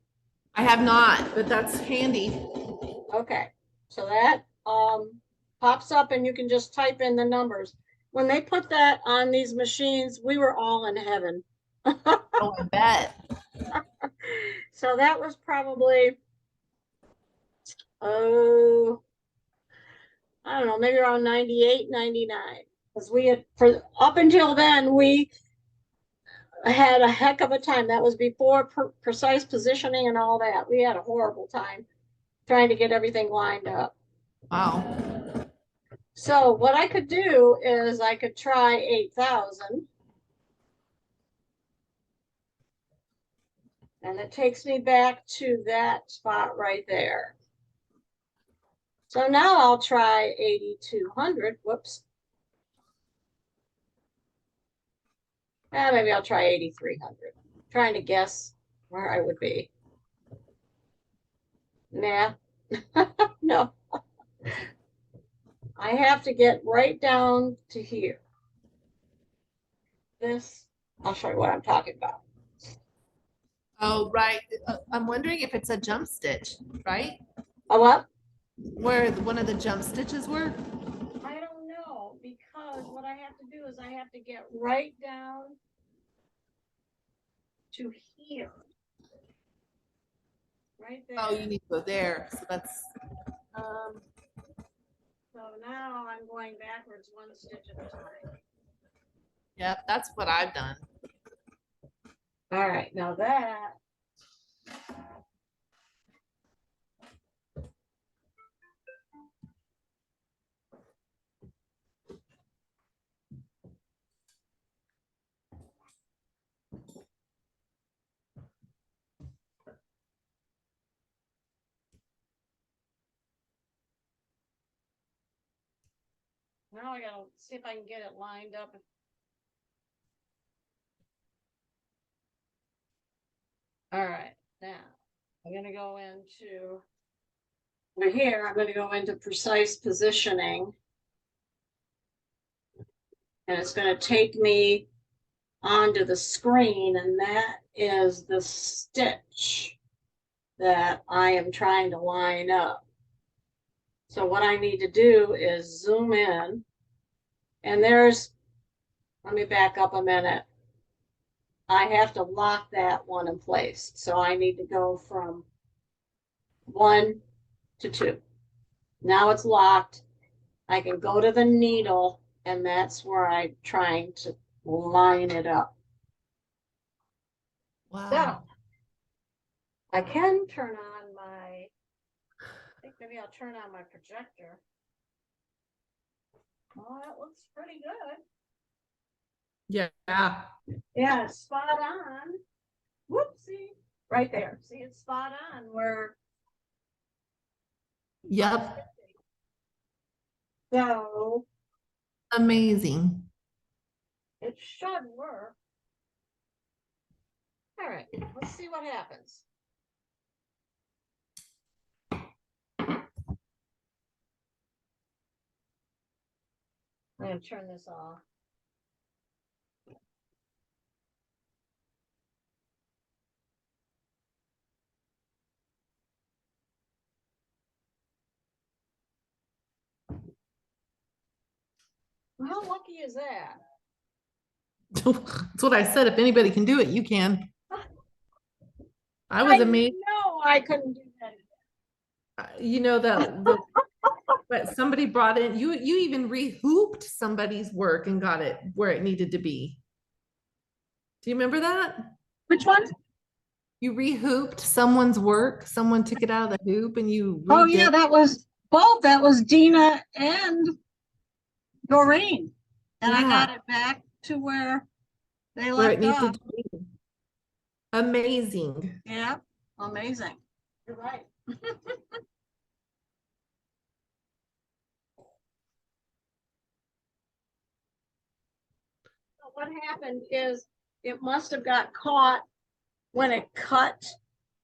I have not, but that's handy. Okay, so that pops up and you can just type in the numbers. When they put that on these machines, we were all in heaven. Oh, I bet. So that was probably, oh, I don't know, maybe around 98, 99. Because we had, for up until then, we had a heck of a time. That was before precise positioning and all that. We had a horrible time trying to get everything lined up. Wow. So what I could do is I could try 8,000. And it takes me back to that spot right there. So now I'll try 8,200. Whoops. Maybe I'll try 8,300. Trying to guess where I would be. Nah. No. I have to get right down to here. This, I'll show you what I'm talking about. Oh, right. I'm wondering if it's a jump stitch, right? Oh, what? Where one of the jump stitches were? I don't know, because what I have to do is I have to get right down to here. Right there. Oh, you need to go there. So that's, So now I'm going backwards one stitch at a time. yeah, that's what I've done. All right, now that. Now I gotta see if I can get it lined up. All right, now I'm gonna go into. Over here, I'm gonna go into precise positioning. And it's gonna take me onto the screen, and that is the stitch that I am trying to line up. So what I need to do is zoom in, and let me back up a minute. I have to lock that one in place. So I need to go from 1 to 2. Now it's locked. I can go to the needle, and that's where I'm trying to line it up. Wow. So I can turn on I think maybe I'll turn on my projector. Oh, that looks pretty good. Yeah. Yeah, it's spot on. Whoopsie. Right there. See, it's spot on where. Yep. So Amazing. it should work. All right, let's see what happens. I'm gonna turn this off. Well, how lucky is that? That's what I said. If anybody can do it, you can. I was amazed. No, I couldn't do that. You know but somebody brought in, you even rehooped somebody's work and got it where it needed to be. Do you remember that? Which one? You rehooped someone's work. Someone took it out of the hoop and you Oh, redid. yeah, that was both. That was Dina and Doreen. And I got it back to where they where it left needed off. to be. Amazing. Yeah, amazing. You're right. What happened is it must have got caught when it cut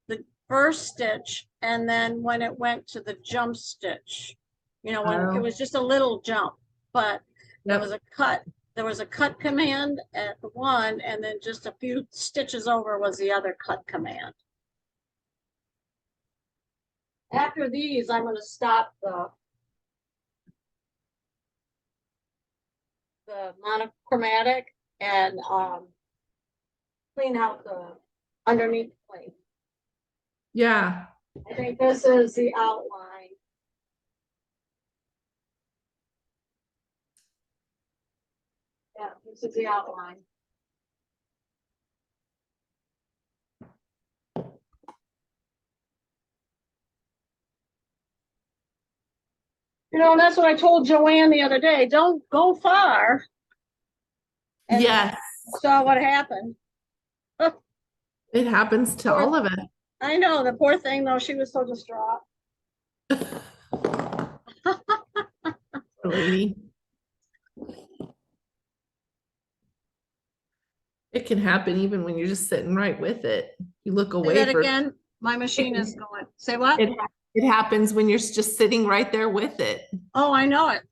the first stitch and then when it went to the jump stitch. You know, when it Oh. was just a little jump, but there Yep. was a cut. There was a cut command at the one, and then just a few stitches over was the other cut command. After these, I'm going to stop the monochromatic and clean out the underneath plate. Yeah. I think this is the outline. Yeah, this is the outline. You know, that's what I told Joanne the other day. Don't go far. And Yes. saw what happened. It happens to all of us. I know, the poor thing though, she was so distraught. Lady. It can happen even when you're just sitting right with it. You look Say away that for again. My machine is going. Say what? it happens when you're just sitting right there with it. Oh, I know it.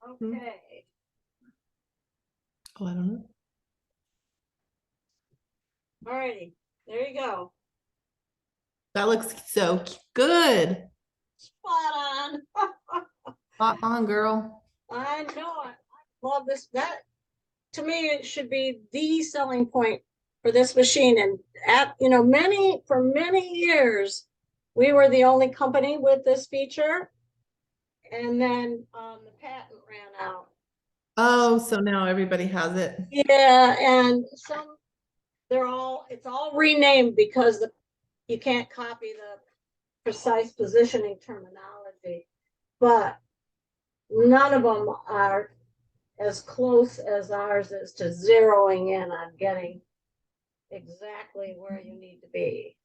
Okay. Oh, I don't know. Alrighty, there you go. That looks so good. Spot on. Spot on, girl. I know it. I love this. That, to me, it should be the selling point for this machine. And for many years, we were the only company with this feature. And then the patent ran out. Oh, so now everybody has it. Yeah, and it's all renamed because you can't copy the precise positioning terminology, but none of them are as close as ours is to zeroing in on getting exactly where you need to be.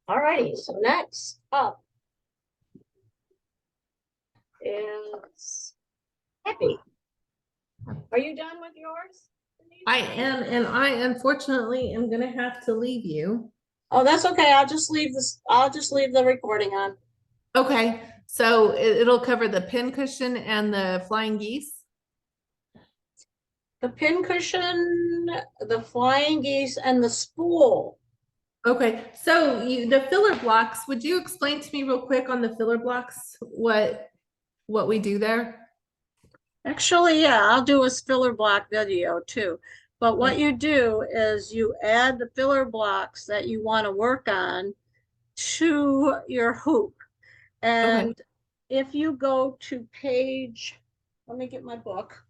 All righty, so next up is Happy. Are you done with yours, Denise? I am, and I unfortunately am gonna have to leave you. Oh, that's okay. I'll just leave the recording on. Okay, so it'll cover the pin cushion and the flying geese. The pin cushion, the flying geese, and the spool. Okay, so the filler blocks, would you explain to me real quick on the filler blocks, what we do there? Actually, yeah, I'll do a filler block video too. But what you do is you add the filler blocks that you want to work on to your hoop. And if you go to page, let me get my book.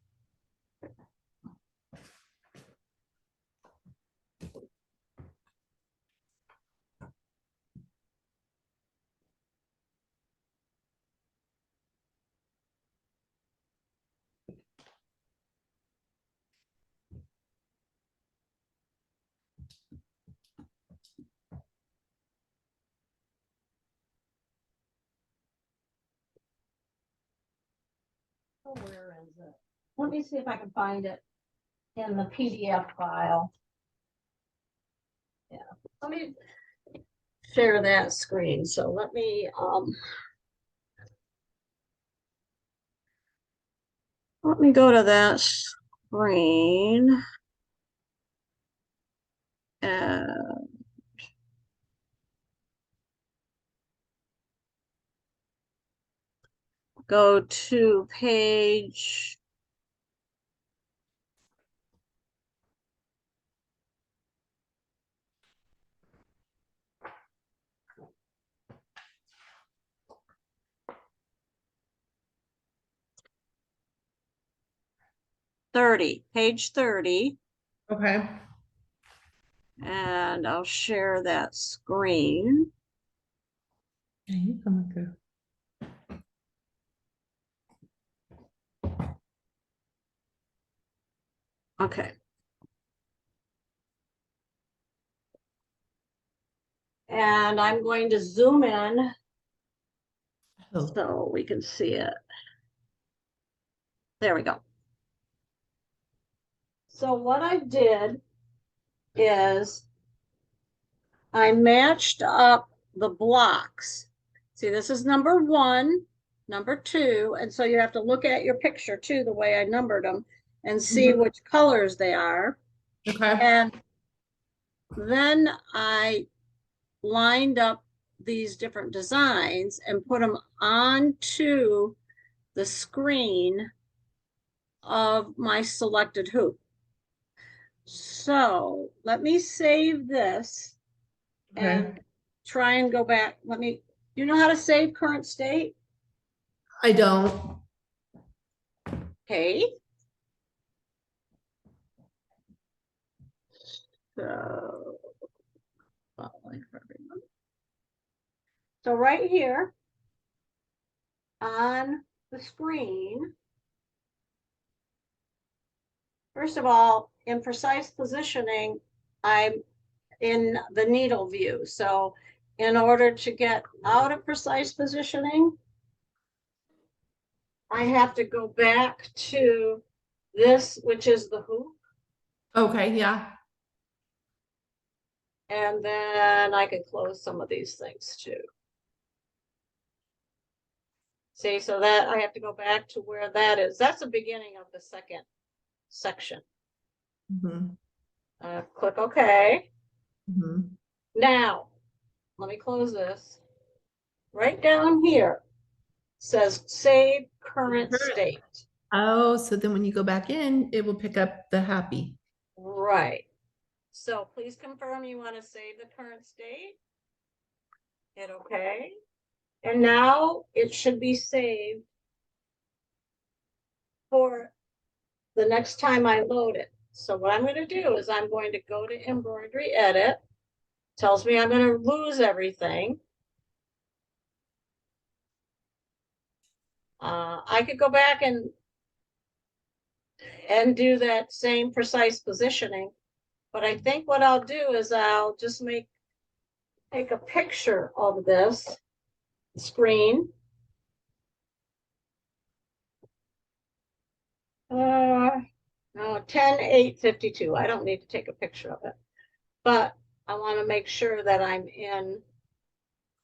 Oh, where is it? Let me see if I can find it in the PDF file. Yeah, let me share that screen. So let me go to that screen and go to page 30, page 30, Okay. and I'll share that screen. Yeah, you come up here. Okay. And I'm going to zoom in Oh, so we can see it. There we go. So what I did is I matched up the blocks. See, this is number 1, number 2, and so you have to look at your picture too, the way I numbered them, and see which colors they are. okay. And then I lined up these different designs and put them onto the screen of my selected hoop. So let me save this and try and go back. You know how to save current state? I don't. Okay. So, following for everyone. So right here on the screen, first of all, in precise positioning, I'm in the needle view. So in order to get out of precise positioning, I have to go back to this, which is the hoop. Okay, yeah. And then I can close some of these things too. See, so that I have to go back to where that is. That's the beginning of the second section. Mhm, Click OK. mhm. Now, let me close this. Right down here says save current Current. state. Oh, so then when you go back in, it will pick up the happy. Right. So please confirm you want to save the current state. Hit OK. And now it should be saved for the next time I load it. So what I'm going to do is I'm going to go to embroidery edit. Tells me I'm going to lose everything. I could go back and do that same precise positioning, but I think what I'll do is I'll just take a picture of this screen. No, 10/8/52. I don't need to take a picture of it, but I want to make sure that I'm in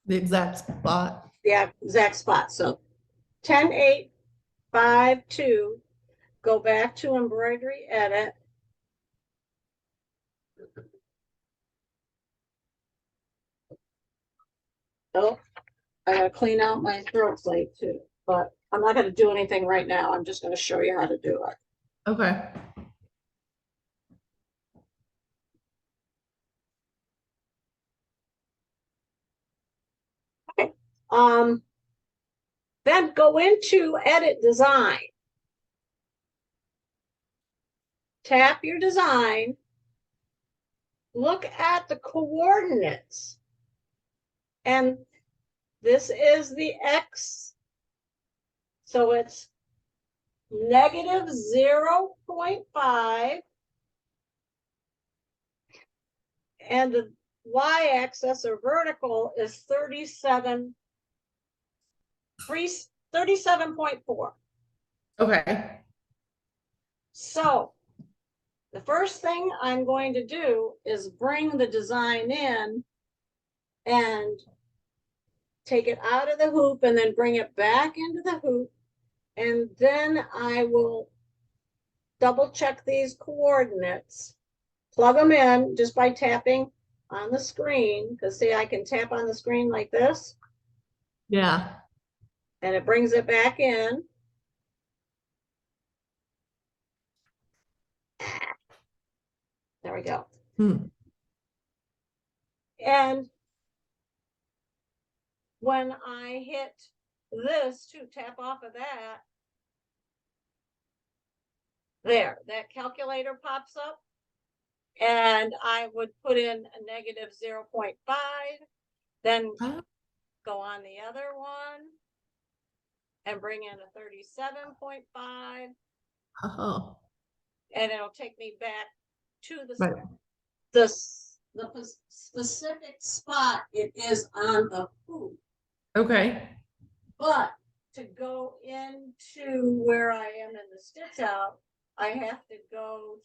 The exact spot. the exact spot. So 10/8/52, go back to embroidery edit. Oh, I gotta clean out my throat plate too, but I'm not gonna do anything right now. I'm just gonna show you how to do it. Okay. Um, then go into edit design. Tap your design. Look at the coordinates. And this is the X. So it's negative 0.5. And the y-axis or vertical is 37.4. Okay. So the first thing I'm going to do is bring the design in and take it out of the hoop and then bring it back into the hoop. And then I will double check these coordinates, plug them in just by tapping on the screen. Because see, I can tap on the screen like this Yeah. and it brings it back in. There we go. Hmm. And when I hit this to tap off of that, there, that calculator pops up and I would put in a negative 0.5, then Oh. go on the other one and bring in a 37.5, Oh. and it'll take me back to Right. the specific spot it is on the hoop. Okay. But to go into where I am in the stitch out, I have to go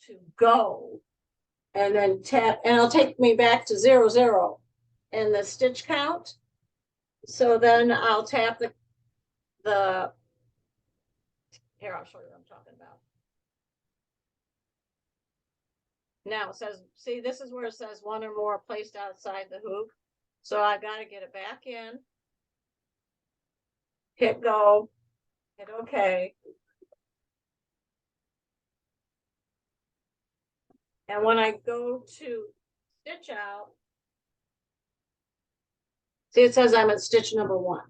and then tap, and it'll take me back to 0, 0 in the stitch count. So then I'll tap the here, I'll show you what I'm talking about. Now it says, see, this is where it says one or more placed outside the hoop. So I got to get it back in. Hit go, hit OK. And when I go to stitch out, see, it says I'm at stitch number 1.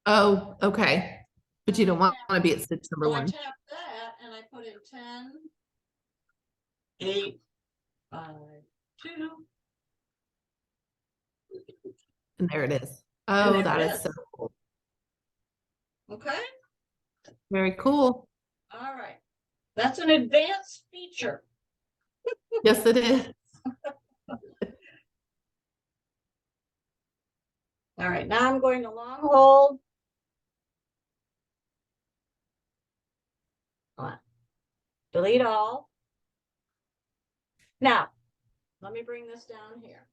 Oh, okay. But you don't want to be at stitch number So I one. tap that and I put in 10/8/5/2. And there it is. Oh, there that it is so is. cool. Okay. Very cool. All right. That's an advanced feature. Yes, it is. All right. Now I'm going to long hold. Delete all. Now, let me bring this down here.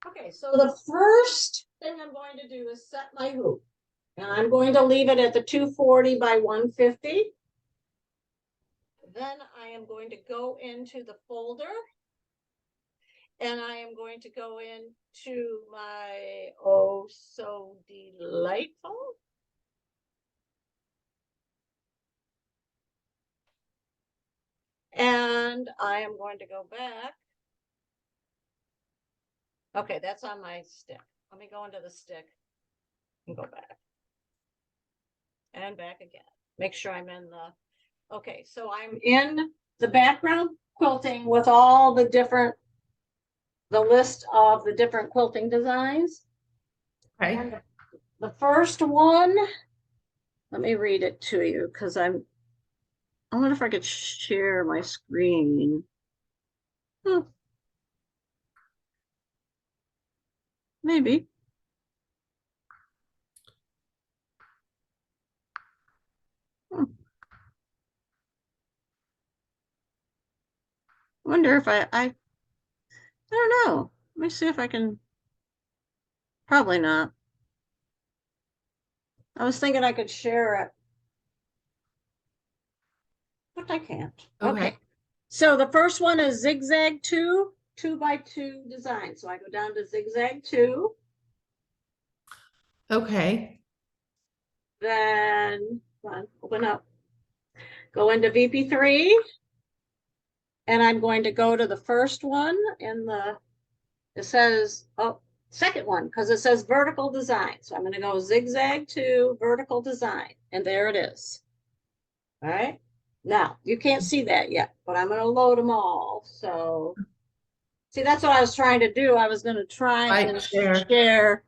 Okay, so the first thing I'm going to do is set my hoop. And I'm going to leave it at the 240 by 150. Then I am going to go into the folder. And I am going to go into my Oh So Delightful. And I am going to go back. Okay, that's on my stick. Let me go into the stick and go back. And back again. Make sure I'm in the, okay, so I'm in the background quilting with all the different, the list of the different quilting designs. Okay. And the first one, let me read it to you because I wonder if I could share my screen. Maybe. Wonder if I don't know. Let me see if I can. Probably not. I was thinking I could share it, but I can't. Okay. So the first one is zigzag 2x2 design. So I go down to zigzag 2. Okay. Then open up. Go into VP3. And I'm going to go to the first one in it says, oh, second one, because it says vertical design. So I'm going to go zigzag 2 vertical design. And there it is. All right. Now, you can't see that yet, but I'm going to load them all. So, see, that's what I was trying to do. I was going to try and share.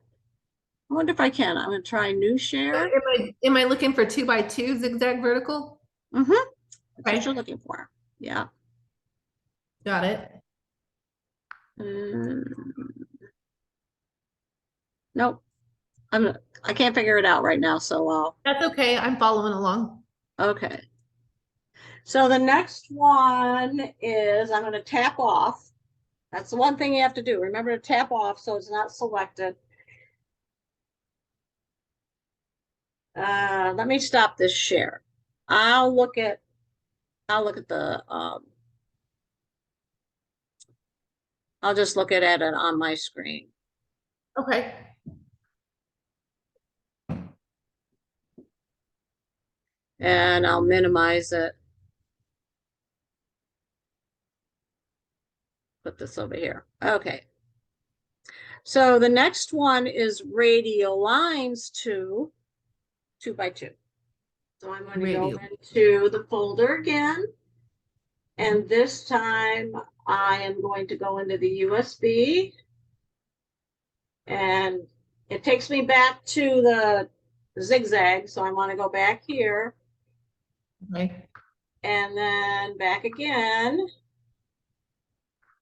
I wonder if I can. I'm going to try new share. Am I looking for 2x2 zigzag vertical? Mm-hmm. That's Okay. what you're looking for. Yeah. Got it. Nope. I can't figure it out right now, so That's okay. I'm following along. okay. So the next one is I'm going to tap off. That's the one thing you have to do. Remember to tap off so it's not selected. Let me stop this share. I'll look at the I'll just look at it on my screen. Okay. And I'll minimize it. Put this over here. Okay. So the next one is radial lines 2x2. So I'm going to go into the folder again. And this time I am going to go into the USB. And it takes me back to the zigzag. So I want to go back here. Okay. And then back again.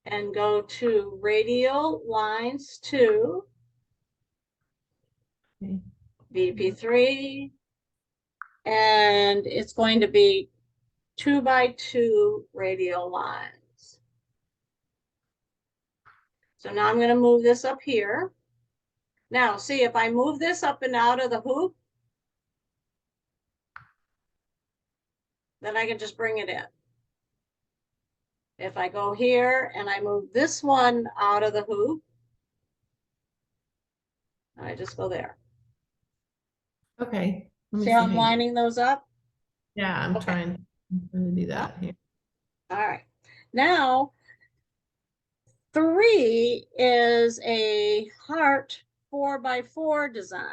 And go to radial lines 2. Okay. VP3. And it's going to be 2x2 radial lines. So now I'm going to move this up here. Now, see, if I move this up and out of the hoop, then I can just bring it in. If I go here and I move this one out of the hoop, I just go there. Okay. See how I'm lining those up? Yeah, I'm trying to do that here. All right. Now, 3 is a heart 4x4 design.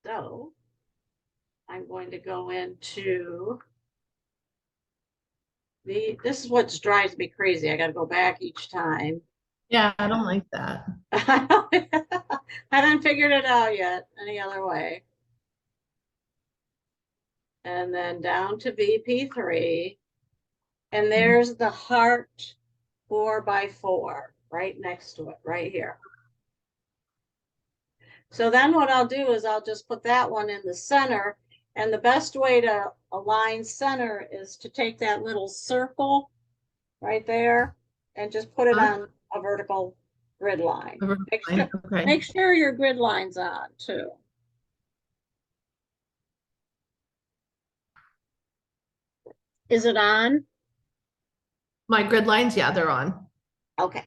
So I'm going to go into this is what drives me crazy. I got to go back each time. Yeah, I don't like that. I haven't figured it out yet any other way. And then down to VP3. And there's the heart 4x4 right next to it, right here. So then what I'll do is I'll just put that one in the center. And the best way to align center is to take that little circle right there and just put it on a vertical grid line. Over Make line, sure, okay. make sure your grid line's on too. Is it on? My grid lines, yeah, they're on. Okay.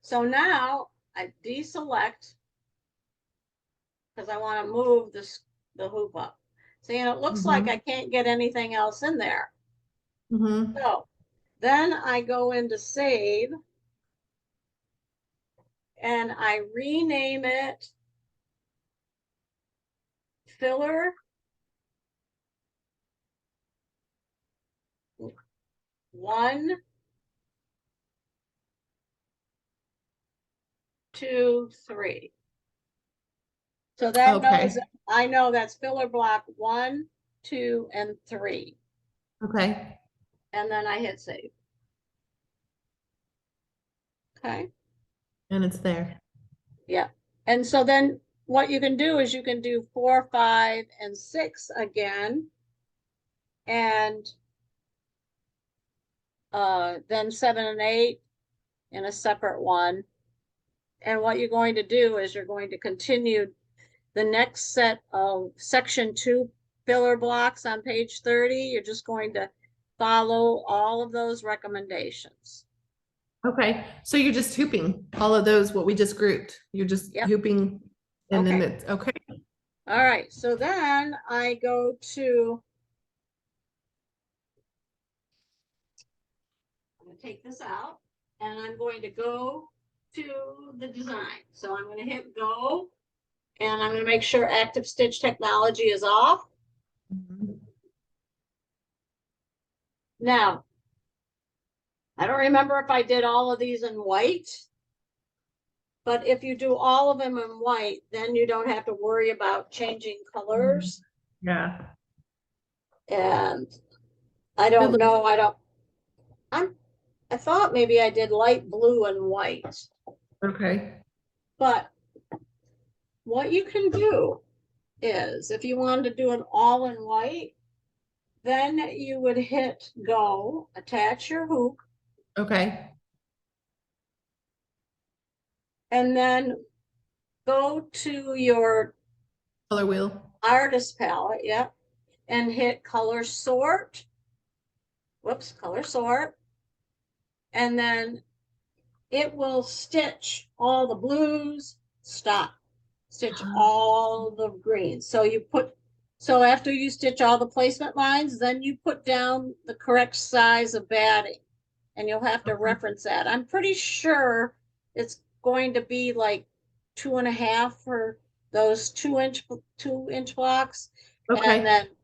So now I deselect because I want to move this, the hoop up. See, and it looks like Mhm. I can't get anything else in there. Mhm. So then I go into save and I rename it filler 1, 2, 3. So that Okay. knows, I know that's filler block 1, 2, and 3. Okay. And then I hit save. Okay. And it's there. Yeah. And so then what you can do is you can do 4, 5, and 6 again. And then 7 and 8 in a separate one. And what you're going to do is you're going to continue the next set of section 2 filler blocks on page 30. You're just going to follow all of those recommendations. Okay. So you're just hooping all of those, what we just grouped. You're just Yep. hooping and then Okay. it's okay. All right. So then I go to, I'm going to take this out and I'm going to go to the design. So I'm going to hit go and I'm going to make sure active stitch technology is off. Mhm. Now, I don't remember if I did all of these in white, but if you do all of them in white, then you don't have to worry about changing colors. Yeah. And I don't look- know, I thought maybe I did light blue and white, Okay. but what you can do is if you wanted to do it all in white, then you would hit go, attach your hoop, Okay. and then go to your Color wheel. artist palette, yep, and hit color sort. Whoops, color sort. And then it will stitch all the blues, stop, stitch all the greens. So you put, so after you stitch all the placement lines, then you put down the correct size of batting. And you'll have to Okay. reference that. I'm pretty sure it's going to be like 2.5 for those 2-inch blocks. Okay. And then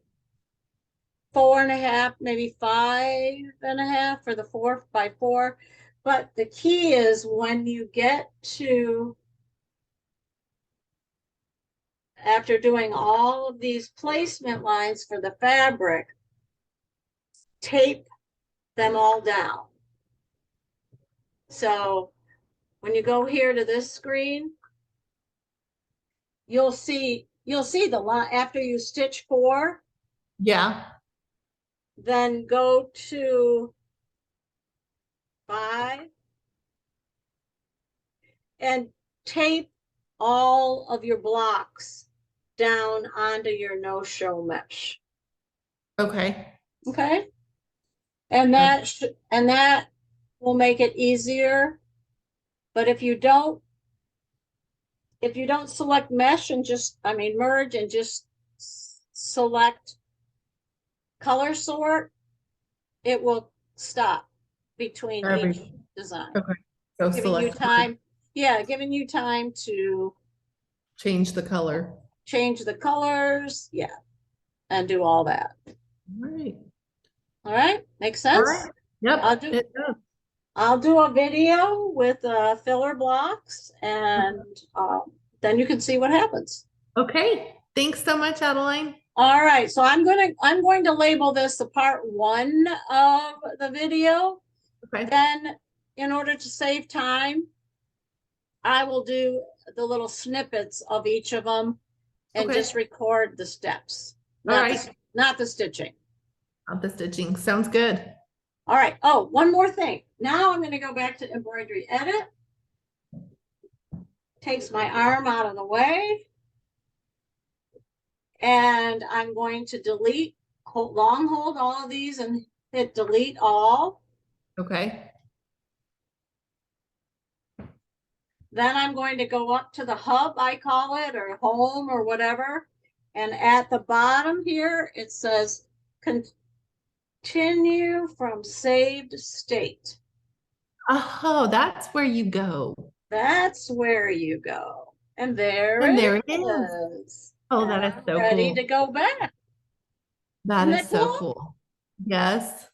4.5, maybe 5.5 for the 4x4. But the key is when you get to, after doing all of these placement lines for the fabric, tape them all down. So when you go here to this screen, you'll see the line after you stitch 4, Yeah. then go to 5 and tape all of your blocks down onto your no-show mesh. Okay. Okay. And that will make it easier. But if you don't select mesh and just, I mean, merge and just select color sort, it will stop between each design. Okay. So Giving you select time, yeah, giving you time to change the color. change the colors, yeah, and do all that. All right. All right, makes All sense? right. Yep. I'll do, It does. I'll do a video with filler blocks and then you can see what happens. Okay. Thanks so much, Adeline. All right, so I'm going to label this the part 1 of the video. Okay. Then in order to save time, I will do the little snippets of each of them and Okay. just record the steps, All not right. not the stitching. Not the stitching. Sounds good. All right. Oh, one more thing. Now I'm going to go back to embroidery edit takes my arm out of the way. And I'm going to delete, long hold all of these and hit delete all. Okay. Then I'm going to go up to the hub, I call it, or home or whatever. And at the bottom here, it says continue from saved state. Oh, that's where you go. That's where you go. And there And it there it is. Oh, And that is I'm so ready cool. to go back. That Isn't is that so cool? cool. Yes,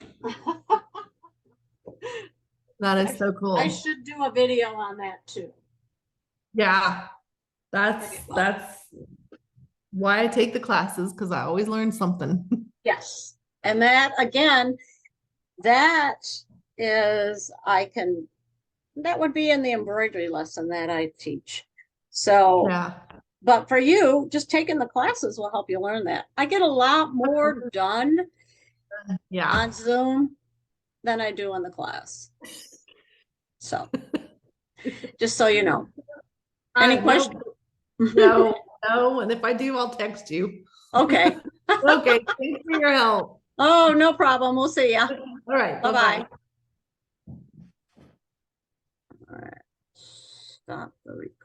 that is so I cool. should do a video on that too. Yeah, that's why I take the classes, because I always learn something. Yes. And that again, that is, that would be in the embroidery lesson that I teach. So, Yeah. but for you, just taking the classes will help you learn that. I get a lot more done Yeah. on Zoom than I do in the class. So, just so you know. Any No, questions? no, no. And if I do, I'll text you. Okay. Okay. Thanks for your help. Oh, no problem. We'll see ya. All right. Bye-bye. Bye-bye. All right. Stop the recording.